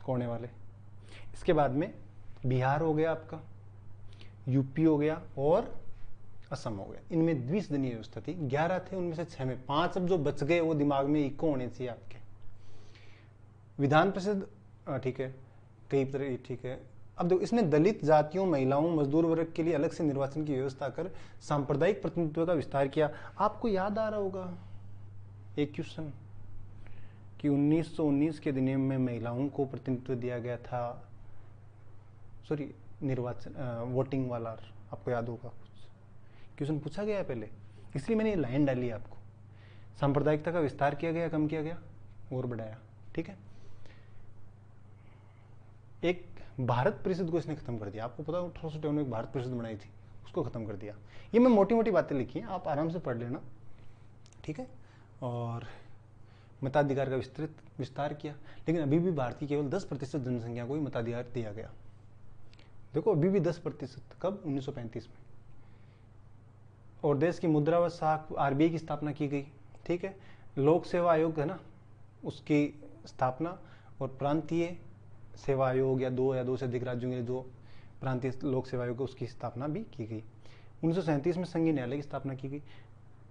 कोने वाले। इसके बाद में बिहार हो गया आपका, यूपी हो गया और असम हो गया। इनमें द्विसदनीय व्यवस्था थी। 11 थे, उनमें से 6 में 5 अब जो बच गए वो दिमाग में इको होने चाहिए आपके। विधान परिषद, ठीक है, कई तरह, ठीक है। अब देखो, इसने दलित जातियों, महिलाओं, मजदूर वर्ग के लिए अलग से निर्वाचन की व्यवस्था कर सांप्रदायिक प्रतिनिधित्व का विस्तार किया। आपको याद आ रहा होगा एक क्वेश्चन कि 1919 के अधिनियम में महिलाओं को प्रतिनिधित्व दिया गया था, सॉरी निर्वाचन, वोटिंग वाला, आपको याद होगा कुछ क्वेश्चन पूछा गया है पहले, इसलिए मैंने ये लाइन डाली है आपको। सांप्रदायिकता का विस्तार किया गया, कम किया गया और बढ़ाया। ठीक है, एक भारत परिषद को इसने खत्म कर दिया। आपको पता है 1857 में एक भारत परिषद बनाई थी, उसको खत्म कर दिया। ये मैं मोटी मोटी बातें लिखी हैं, आप आराम से पढ़ लेना। ठीक है, और मताधिकार का विस्तार किया, लेकिन अभी भी भारत की केवल 10% जनसंख्या को ही मताधिकार दिया गया। देखो अभी भी 10%, कब, 1935 में। और देश की मुद्रा व साख, आरबीआई की स्थापना की गई। ठीक है, लोक सेवा आयोग है ना, उसकी स्थापना, और प्रांतीय सेवा आयोग, या 2 से अधिक राज्यों के लिए जो प्रांतीय लोक सेवा आयोग, उसकी स्थापना भी की गई। 1937 में संघीय न्यायालय की स्थापना की गई।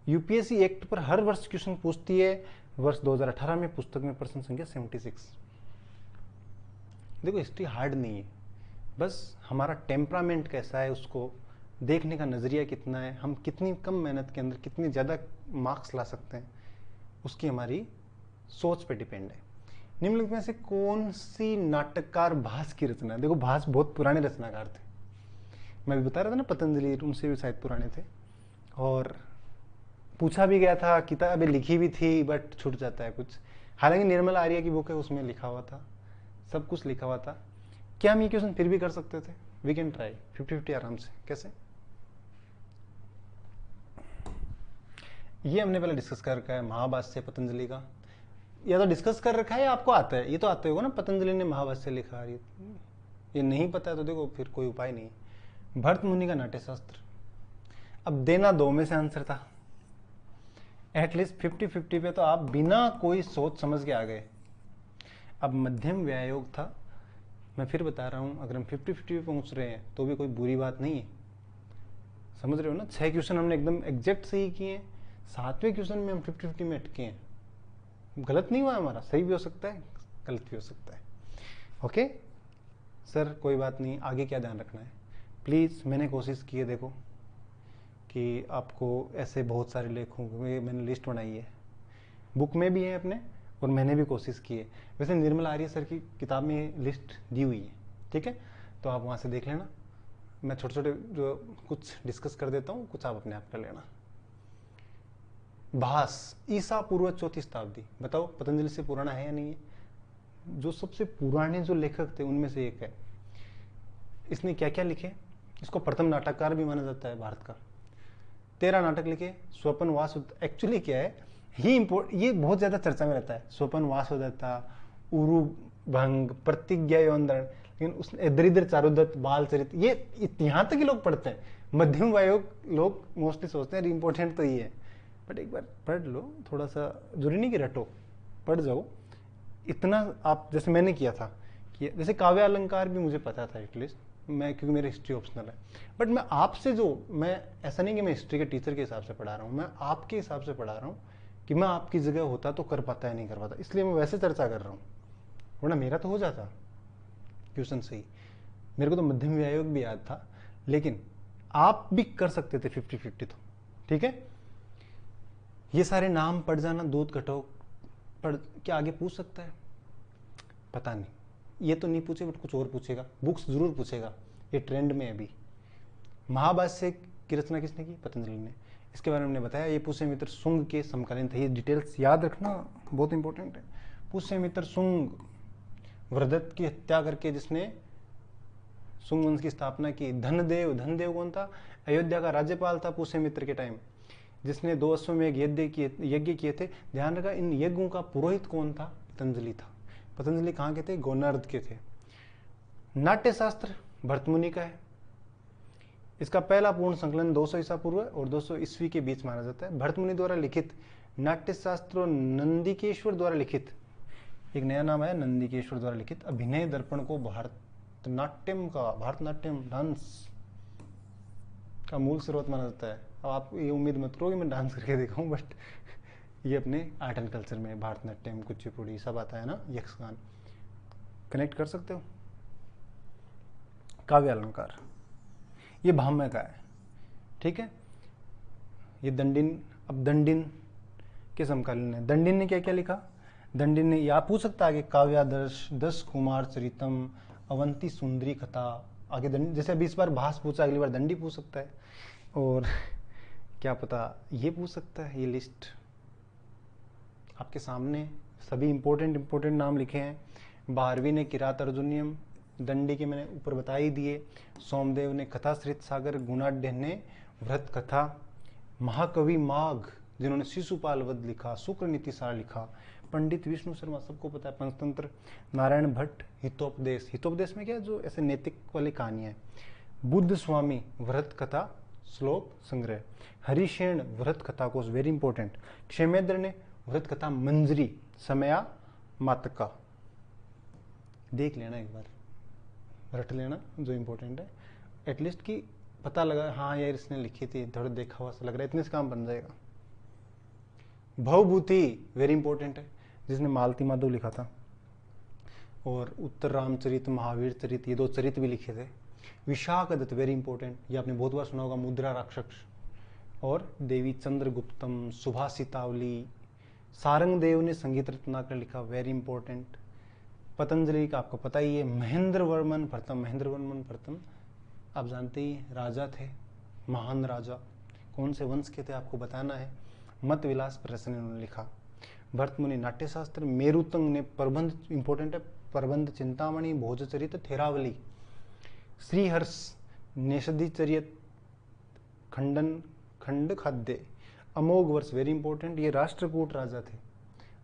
यूपीएससी एक्ट पर हर वर्ष क्वेश्चन पूछती है। वर्ष 2018 में पुस्तक में प्रश्न संख्या 76। देखो हिस्ट्री हार्ड नहीं है, बस हमारा टेम्परामेंट कैसा है, उसको देखने का नजरिया कितना है, हम कितनी कम मेहनत के अंदर कितनी ज्यादा मार्क्स ला सकते हैं, उसकी हमारी सोच पे डिपेंड है। निम्नलिखित में से कौन सी नाटककार भास की रचना है। देखो भास बहुत पुराने रचनाकार थे, मैं भी बता रहा था ना, पतंजलि, उनसे भी शायद पुराने थे। और पूछा भी गया था, किताबें लिखी भी थी, बट छूट जाता है कुछ। हालांकि निर्मल आर्य की बुक है, उसमें लिखा हुआ था, सब कुछ लिखा हुआ था। क्या हम ये क्वेश्चन फिर भी कर सकते थे? वी कैन ट्राई 50-50 आराम से। कैसे? ये हमने पहले डिस्कस कर रखा है, महाभाष्य पतंजलि का। या तो डिस्कस कर रखा है या आपको आता है, ये तो आता होगा ना, पतंजलि ने महाभाष्य लिखा। ये नहीं पता है तो देखो फिर कोई उपाय नहीं। भरत मुनि का नाट्यशास्त्र, अब देना दो में से आंसर था, एटलीस्ट 50-50 पे तो आप बिना कोई सोच समझ के आ गए। अब मध्यम व्यायोग था, मैं फिर बता रहा हूं, अगर हम 50-50 पे पहुंच रहे हैं तो भी कोई बुरी बात नहीं है, समझ रहे हो ना। 6 क्वेश्चन हमने एकदम एग्जैक्ट सही किए हैं, 7वें क्वेश्चन में हम 50-50 में अटके हैं। गलत नहीं हुआ हमारा, सही भी हो सकता है, गलत भी हो सकता है। ओके सर, कोई बात नहीं, आगे क्या ध्यान रखना है प्लीज़। मैंने कोशिश की है, देखो कि आपको ऐसे बहुत सारे लेखों में मैंने लिस्ट बनाई है, बुक में भी है अपने, और मैंने भी कोशिश की है। वैसे निर्मल आर्य सर की किताब में ये लिस्ट दी हुई है, ठीक है, तो आप वहाँ से देख लेना। मैं छोटे छोटे जो कुछ डिस्कस कर देता हूँ, कुछ आप अपने आप कर लेना। भास, ईसा पूर्व 4वीं शताब्दी, बताओ पतंजलि से पुराना है या नहीं है। जो सबसे पुराने जो लेखक थे उनमें से एक है। इसने क्या क्या लिखे, इसको प्रथम नाटककार भी माना जाता है भारत का। 13 नाटक लिखे। स्वपन वास, एक्चुअली क्या है, ये बहुत ज्यादा चर्चा में रहता है। स्वपन वासुदत्ता, उरु भंग, प्रतिज्ञा योंदन, लेकिन उसने दरिद्र चारुदत्त, बाल चरित, ये यहाँ तक ही लोग पढ़ते हैं। मध्यम वायोग लोग मोस्टली सोचते हैं इंपॉर्टेंट तो ये है, बट एक बार पढ़ लो, थोड़ा सा जरूरी नहीं कि रटो, पढ़ जाओ इतना। आप जैसे मैंने किया था कि जैसे काव्य अलंकार भी मुझे पता था एटलीस्ट, मैं, क्योंकि मेरा हिस्ट्री ऑप्शनल है। बट मैं आपसे मैं ऐसा नहीं कि मैं हिस्ट्री के टीचर के हिसाब से पढ़ा रहा हूँ, मैं आपके हिसाब से पढ़ा रहा हूँ कि मैं आपकी जगह होता तो कर पाता या नहीं कर पाता, इसलिए मैं वैसे चर्चा कर रहा हूँ, वरना मेरा तो हो जाता क्वेश्चन सही। मेरे को तो मध्यम व्यायोग भी याद था, लेकिन आप भी कर सकते थे 50-50 तो, ठीक है। ये सारे नाम पढ़ जाना, दूध घटो पढ़, क्या आगे पूछ सकता है पता नहीं, ये तो नहीं पूछे, बट कुछ और पूछेगा, बुक्स जरूर पूछेगा, ये ट्रेंड में है अभी। महाभाष्य की रचना किसने की, पतंजलि ने। इसके बारे में हमने बताया, ये पुष्यमित्र शुंग के समकालीन थे। ये डिटेल्स याद रखना बहुत इंपॉर्टेंट है। पुष्यमित्र शुंग, वृहदत्त की हत्या करके जिसने शुंग वंश की स्थापना की। धनदेव कौन था, अयोध्या का राज्यपाल था पुष्यमित्र के टाइम, जिसने 2 अश्वमेध यज्ञ किए थे। ध्यान रखा, इन यज्ञों का पुरोहित कौन था, पतंजलि था। पतंजलि कहाँ के थे, गोनार्ध के थे। नाट्यशास्त्र भरत मुनि का है। इसका पहला पूर्ण संकलन 200 ईसा पूर्व और 200 ईस्वी के बीच माना जाता है। भरत मुनि द्वारा लिखित नाट्यशास्त्र, नंदिकेश्वर द्वारा लिखित, एक नया नाम है नंदिकेश्वर द्वारा लिखित अभिनय दर्पण को भारतनाट्यम डांस का मूल स्रोत माना जाता है। अब आप ये उम्मीद मत करो कि मैं डांस करके दिखाऊं, बट ये अपने आर्ट एंड कल्चर में भारतनाट्यम, कुचिपुड़ी सब आता है ना, यक्षगान कनेक्ट कर सकते हो। काव्य अलंकार, ये भाम्य का है, ठीक है। ये दंडिन, अब दंडिन के समकालीन है। दंडिन ने क्या क्या लिखा, दंडिन ने, या पूछ सकता है कि काव्यादर्श, 10 कुमार चरितम, अवंती सुंदरी कथा, आगे जैसे अभी इस बार भास पूछा, अगली बार दंडी पूछ सकता है, और क्या पता ये पूछ सकता है। ये लिस्ट आपके सामने, सभी इंपॉर्टेंट नाम लिखे हैं। भारवी ने किरात अर्जुनियम, दंडी के मैंने ऊपर बता ही दिए। सोमदेव ने कथाश्रित सागर, गुणाढ्य ने व्रत कथा, महाकवि माघ जिन्होंने शिशुपाल वध लिखा, शुक्र नीति सार लिखा, पंडित विष्णु शर्मा सबको पता है, पंचतंत्र, नारायण भट्ट हितोपदेश, हितोपदेश में क्या जो ऐसे नैतिक वाली कहानियां है। बुद्ध स्वामी व्रत कथा श्लोक संग्रह, हरिशेन व्रत कथा कोश, वेरी इंपॉर्टेंट। क्षेमेंद्र ने व्रत कथा मंजरी, समया मातका, देख लेना एक बार, रट लेना जो इंपॉर्टेंट है, एटलीस्ट कि पता लगा हाँ यार इसने लिखी थी, थोड़ा देखा हुआ सा लग रहा है, इतने से काम बन जाएगा। भवभूति वेरी इंपॉर्टेंट है, जिसने मालती माधव लिखा था, और उत्तर रामचरित, महावीर चरित, ये 2 चरित भी लिखे थे। विशाख दत्त वेरी इंपॉर्टेंट, ये आपने बहुत बार सुना होगा, मुद्रा राक्षस, और देवी चंद्रगुप्तम, सुभाषितावली। सारंग देव ने संगीत रत्नाकर लिखा, वेरी इंपॉर्टेंट। पतंजलि का आपको पता ही है, महेंद्र वर्मन प्रथम आप जानते ही राजा थे, महान राजा, कौन से वंश के थे आपको बताना है। मत विलास प्रश्न उन्होंने लिखा। भरत मुनि नाट्यशास्त्र, मेरुतंग ने प्रबंध, इंपॉर्टेंट है, प्रबंध चिंतामणि, भोजचरित, थेरावली। श्रीहर्ष नेषधि चरित, खंड खाद्य, अमोघ वर्ष, वेरी इंपॉर्टेंट। ये राष्ट्रकूट राजा थे,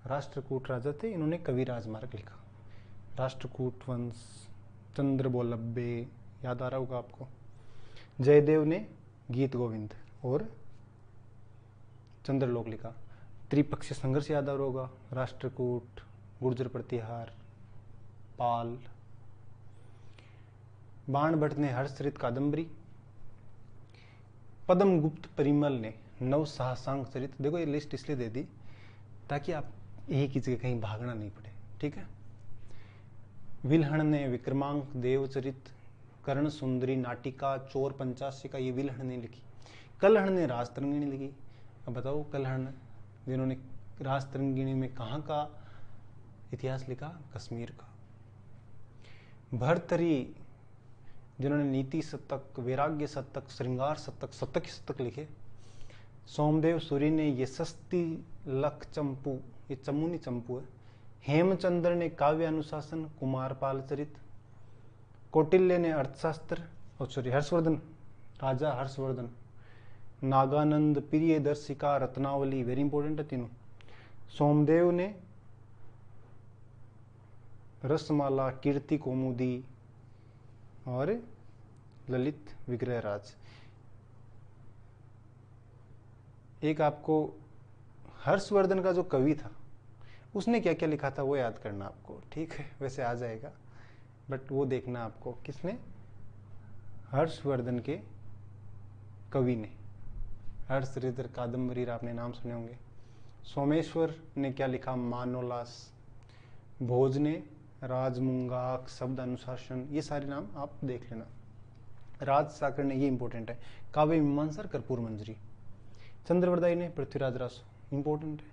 राष्ट्रकूट राजा थे, इन्होंने कवि राजमार्ग लिखा। राष्ट्रकूट वंश, चंद्रबोलब्बे याद आ रहा होगा आपको। जयदेव ने गीत गोविंद और चंद्रलोक लिखा। त्रिपक्षीय संघर्ष याद आ रहा होगा, राष्ट्रकूट, गुर्जर प्रतिहार, पाल। बाण भट्ट ने हर्षचरित कादंबरी। पद्म गुप्त परिमल ने नव साहसांग चरित। देखो ये लिस्ट इसलिए दे दी ताकि आप एक ही जगह कहीं भागना नहीं पड़े, ठीक है। विल्हण ने विक्रमांक देवचरित, कर्ण सुंदरी नाटिका, चोर पंचाशिका, ये विल्हण ने लिखी। कलहण ने राजतरंगिणी लिखी। अब बताओ कलहण जिन्होंने राजतरंगिणी में कहाँ का इतिहास लिखा? कश्मीर का। भर्तरी जिन्होंने नीति शतक, वैराग्य शतक, श्रृंगार शतक, शतक शतक लिखे। सोमदेव सूरी ने यशस्ती लख चंपू, ये चमुनी चंपू है। हेमचंद्र ने काव्य अनुशासन, कुमारपाल चरित। कौटिल्य ने अर्थशास्त्र, हर्षवर्धन, राजा हर्षवर्धन। नागानंद प्रियदर्शिका, रत्नावली, वेरी इंपॉर्टेंट है तीनों। सोमदेव ने रसमाला, कीर्ति कौमुदी और ललित विग्रह राज। एक आपको हर्षवर्धन का जो कवि था उसने क्या क्या लिखा था वो याद करना आपको, ठीक है। वैसे आ जाएगा बट वो देखना आपको, किसने? हर्षवर्धन के कवि ने। हर्षचरित्र कादंबरी आपने नाम सुने होंगे। सोमेश्वर ने क्या लिखा? मानोल्लास। भोज ने राजमुंगाक, शब्द अनुशासन, ये सारे नाम आप देख लेना। राज साकर ने, ये इंपॉर्टेंट है, काव्य मीमांसा, कर्पूर मंजरी। चंद्रवरदाई ने पृथ्वीराज रासो, इंपॉर्टेंट है।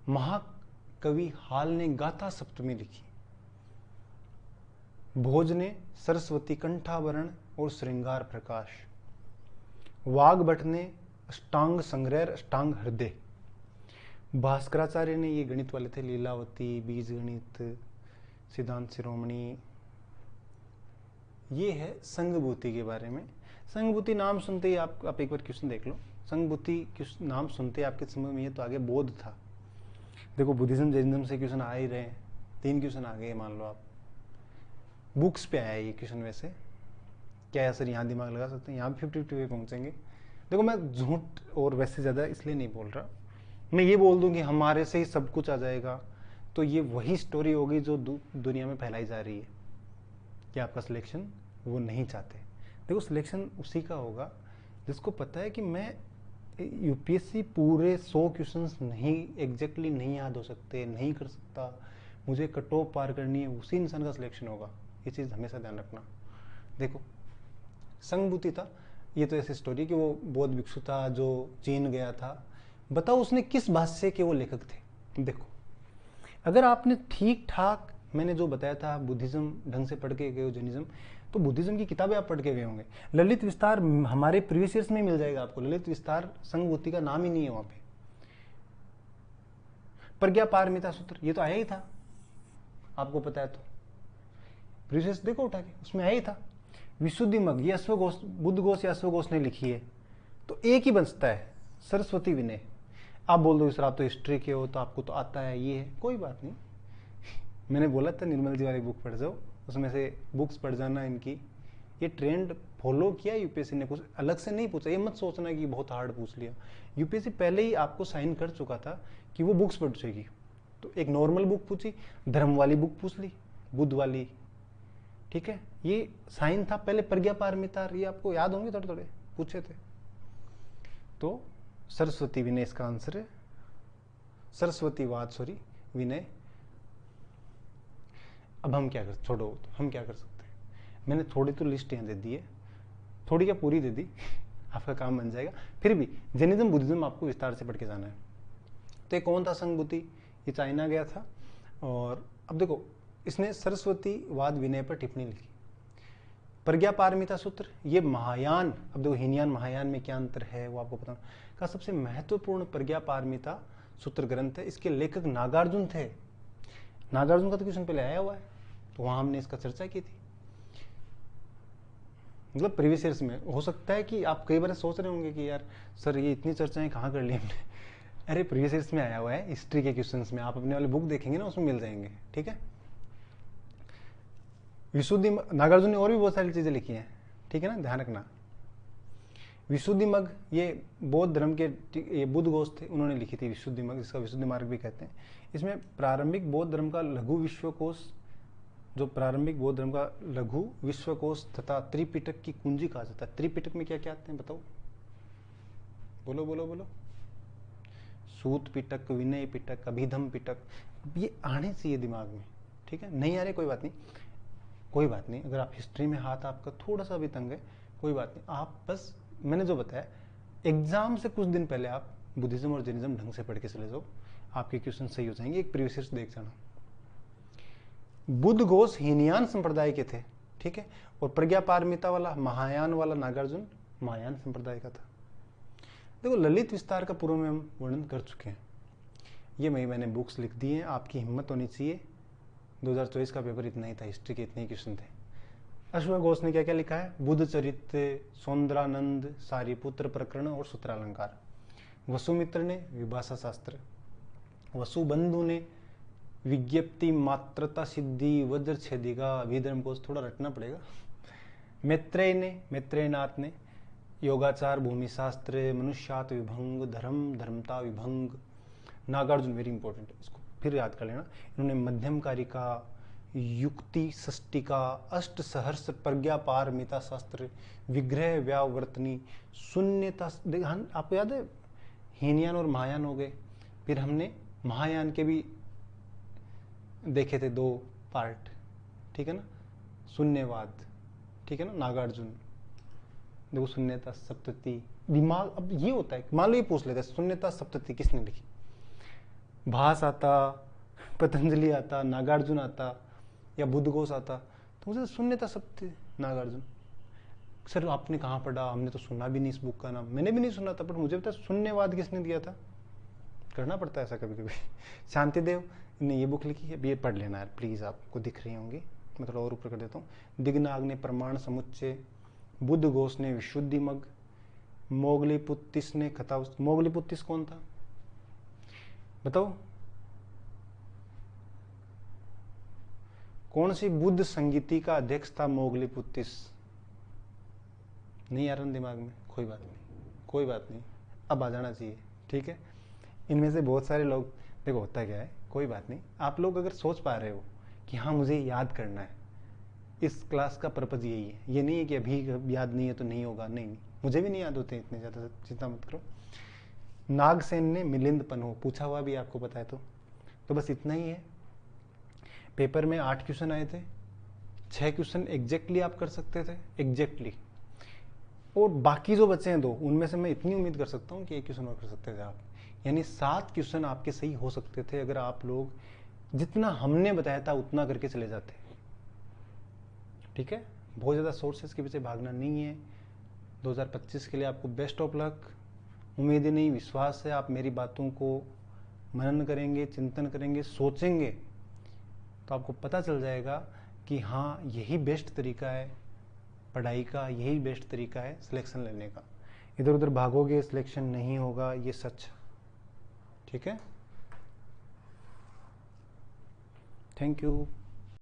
महाकवि हाल ने गाथा सप्तमी लिखी। भोज ने सरस्वती कंठावरण और श्रृंगार प्रकाश। वाग्भट ने अष्टांग संग्रह, अष्टांग हृदय। भास्कराचार्य ने, ये गणित वाले थे, लीलावती, बीज गणित, सिद्धांत शिरोमणि। ये है संघभूति के बारे में। संघभूति नाम सुनते ही आप एक बार क्वेश्चन देख लो। संघभूति नाम सुनते ही आपके समझ में ये तो आगे बौद्ध था। देखो बुद्धिज्म जैनिज्म से क्वेश्चन आ ही रहे हैं, 3 क्वेश्चन आ गए मान लो आप। बुक्स पे आया ये क्वेश्चन। वैसे क्या है सर, यहाँ दिमाग लगा सकते हैं, यहाँ भी 50-50 पे पहुंचेंगे। देखो मैं झूठ और वैसे ज़्यादा इसलिए नहीं बोल रहा, मैं ये बोल दूं कि हमारे से ही सब कुछ आ जाएगा तो ये वही स्टोरी होगी जो दुनिया में फैलाई जा रही है कि आपका सिलेक्शन वो नहीं चाहते। देखो सिलेक्शन उसी का होगा जिसको पता है कि मैं यूपीएससी पूरे 100 क्वेश्चंस नहीं एग्जैक्टली नहीं याद हो सकते, नहीं कर सकता, मुझे कट ऑफ पार करनी है, उसी इंसान का सिलेक्शन होगा। ये चीज़ हमेशा ध्यान रखना। देखो संघभूति था, ये तो ऐसी स्टोरी कि वो बौद्ध भिक्षु था जो चीन गया था। बताओ उसने किस भाषा के वो लेखक थे। देखो अगर आपने ठीक ठाक मैंने जो बताया था बुद्धिज्म ढंग से पढ़ के गए हो, जैनिज्म, तो बुद्धिज्म की किताबें आप पढ़ के गए होंगे। ललित विस्तार हमारे प्रीवियस ईयर्स में मिल जाएगा आपको। ललित विस्तार संघभूति का नाम ही नहीं है वहां पे। प्रज्ञा पारमिता सूत्र ये तो आया ही था, आपको पता है तो प्रीवियस देखो उठा के, उसमें आया ही था। विशुद्धि मग ये अश्वघोष, बुद्ध घोष या अश्वघोष ने लिखी है, तो एक ही बचता है सरस्वती विनय। आप बोल दो सर आप तो हिस्ट्री के हो तो आपको तो आता है, ये है, कोई बात नहीं। मैंने बोला था निर्मल जी वाली बुक पढ़ जाओ, उसमें से बुक्स पढ़ जाना इनकी। ये ट्रेंड फॉलो किया यूपीएससी ने, कुछ अलग से नहीं पूछा। ये मत सोचना कि बहुत हार्ड पूछ लिया। यूपीएससी पहले ही आपको साइन कर चुका था कि वो बुक्स पूछेगी। तो एक नॉर्मल बुक पूछी, धर्म वाली बुक पूछ ली, बुद्ध वाली, ठीक है, ये साइन था पहले। प्रज्ञा पारमिता ये आपको याद होंगे, थोड़े थोड़े पूछे थे। तो सरस्वती विनय इसका आंसर है, सरस्वतीवाद सॉरी विनय। अब हम क्या कर, छोड़ो तो हम क्या कर सकते हैं। मैंने थोड़ी तो लिस्ट यहाँ दे दी है, थोड़ी क्या पूरी दे दी, आपका काम बन जाएगा। फिर भी जैनिज्म बुद्धिज्म आपको विस्तार से पढ़ के जाना है। तो ये कौन था संघभूति? ये चाइना गया था। और अब देखो इसने सरस्वतीवाद विनय पर टिप्पणी लिखी। प्रज्ञा पारमिता सूत्र ये महायान, अब देखो हीनयान महायान में क्या अंतर है वो आपको पता का सबसे महत्वपूर्ण प्रज्ञा पारमिता सूत्र ग्रंथ है। इसके लेखक नागार्जुन थे। नागार्जुन का तो क्वेश्चन पहले आया हुआ है, तो वहां हमने इसका चर्चा की थी। मतलब प्रीवियस ईयर्स में हो सकता है कि आप कई बार सोच रहे होंगे कि यार सर ये इतनी चर्चाएं कहाँ कर ली हमने। अरे प्रीवियस ईयर्स में आया हुआ है हिस्ट्री के क्वेश्चंस में, आप अपने वाले बुक देखेंगे ना उसमें मिल जाएंगे, ठीक है। विशुद्धि नागार्जुन ने और भी बहुत सारी चीजें लिखी हैं, ठीक है ना, ध्यान रखना। विशुद्धि मग ये बौद्ध धर्म के, ये बुद्ध घोष थे, उन्होंने लिखी थी विशुद्धि मग, जिसका विशुद्धि मार्ग भी कहते हैं। इसमें प्रारंभिक बौद्ध धर्म का लघु विश्वकोश, जो प्रारंभिक बौद्ध धर्म का लघु विश्वकोश तथा त्रिपिटक की कुंजी कहा जाता है। त्रिपिटक में क्या क्या आते हैं बताओ, बोलो बोलो बोलो। सूत पिटक, विनय पिटक, अभिधम पिटक, ये आने चाहिए दिमाग में, ठीक है। नहीं आ रहे कोई बात नहीं, कोई बात नहीं। अगर आप हिस्ट्री में हाथ आपका थोड़ा सा भी तंग है, कोई बात नहीं, आप बस मैंने जो बताया एग्जाम से कुछ दिन पहले आप बुद्धिज्म और जैनिज्म ढंग से पढ़ के चले जाओ, आपके क्वेश्चन सही हो जाएंगे। एक प्रीवियस ईयर देख जाना। बुद्ध घोष हीनयान संप्रदाय के थे, ठीक है, और प्रज्ञापारमिता वाला महायान वाला नागार्जुन महायान संप्रदाय का था। देखो ललित विस्तार का पूर्व में हम वर्णन कर चुके हैं, ये मैंने बुक्स लिख दी हैं, आपकी हिम्मत होनी चाहिए। 2024 का पेपर इतना ही था, हिस्ट्री के इतने ही क्वेश्चन थे। अश्व घोष ने क्या क्या लिखा है, बुद्ध चरित्र, सौंदरानंद, सारिपुत्र प्रकरण और सूत्रालंकार। वसुमित्र ने विभाषा शास्त्र, वसुबंधु ने विज्ञप्ति मात्रता सिद्धि वज्र छेदिका, अभिधर्म कोश थोड़ा रटना पड़ेगा। मैत्रेयनाथ ने योगाचार, भूमिशास्त्र, मनुष्यात विभंग, धर्म धर्मता विभंग। नागार्जुन वेरी इंपॉर्टेंट है, इसको फिर याद कर लेना। इन्होंने मध्यम कारिका, युक्ति षष्टिका, अष्ट सहर्ष, प्रज्ञापारमिता शास्त्र, विग्रह व्यावर्तनी, शून्यता। आपको याद है हीनयान और महायान हो गए, फिर हमने महायान के भी देखे थे 2 पार्ट, ठीक है ना। शून्यवाद, ठीक है ना, नागार्जुन। देखो शून्यता सप्तति, दिमाग अब ये होता है, मान लो ये पूछ लेते हैं शून्यता सप्तति किसने लिखी, भास आता, पतंजलि आता, नागार्जुन आता या बुद्ध घोष आता, तो मुझे शून्यता सप्तति नागार्जुन। सर आपने कहाँ पढ़ा, हमने तो सुना भी नहीं इस बुक का नाम, मैंने भी नहीं सुना था, बट मुझे पता शून्यवाद किसने दिया था। करना पड़ता है ऐसा कभी कभी। शांतिदेव ने ये बुक लिखी है, ये पढ़ लेना यार प्लीज, आपको दिख रही होंगी, मैं थोड़ा और ऊपर कर देता हूँ। दिग्नाग ने प्रमाण समुच्चय, बुद्ध घोष ने विशुद्धि मग, मोगलीपुत्तिस ने कथा। मोगलीपुत्तिस कौन था बताओ, कौन सी बुद्ध संगीति का अध्यक्ष था मोगलीपुत्तिस? नहीं आ रहा दिमाग में, कोई बात नहीं, कोई बात नहीं, अब आ जाना चाहिए, ठीक है। इनमें से बहुत सारे लोग, देखो होता क्या है, कोई बात नहीं, आप लोग अगर सोच पा रहे हो कि हाँ मुझे याद करना है, इस क्लास का पर्पज यही है। ये नहीं है कि अभी याद नहीं है तो नहीं होगा, नहीं, मुझे भी नहीं याद होते इतने ज़्यादा, चिंता मत करो। नागसेन ने मिलिंद पन्हो, पूछा हुआ भी आपको पता है तो बस इतना ही है। पेपर में 8 क्वेश्चन आए थे, 6 क्वेश्चन एग्जैक्टली आप कर सकते थे, एग्जैक्टली, और बाकी जो बचे हैं 2, उनमें से मैं इतनी उम्मीद कर सकता हूँ कि 1 क्वेश्चन और कर सकते थे आप, यानी 7 क्वेश्चन आपके सही हो सकते थे अगर आप लोग जितना हमने बताया था उतना करके चले जाते, ठीक है। बहुत ज़्यादा सोर्सेस के पीछे भागना नहीं है। 2025 के लिए आपको बेस्ट ऑफ लक। उम्मीद ही नहीं, विश्वास है, आप मेरी बातों को मनन करेंगे, चिंतन करेंगे, सोचेंगे, तो आपको पता चल जाएगा कि हाँ यही बेस्ट तरीका है पढ़ाई का, यही बेस्ट तरीका है सिलेक्शन लेने का। इधर उधर भागोगे सिलेक्शन नहीं होगा, ये सच, ठीक है। Thank you.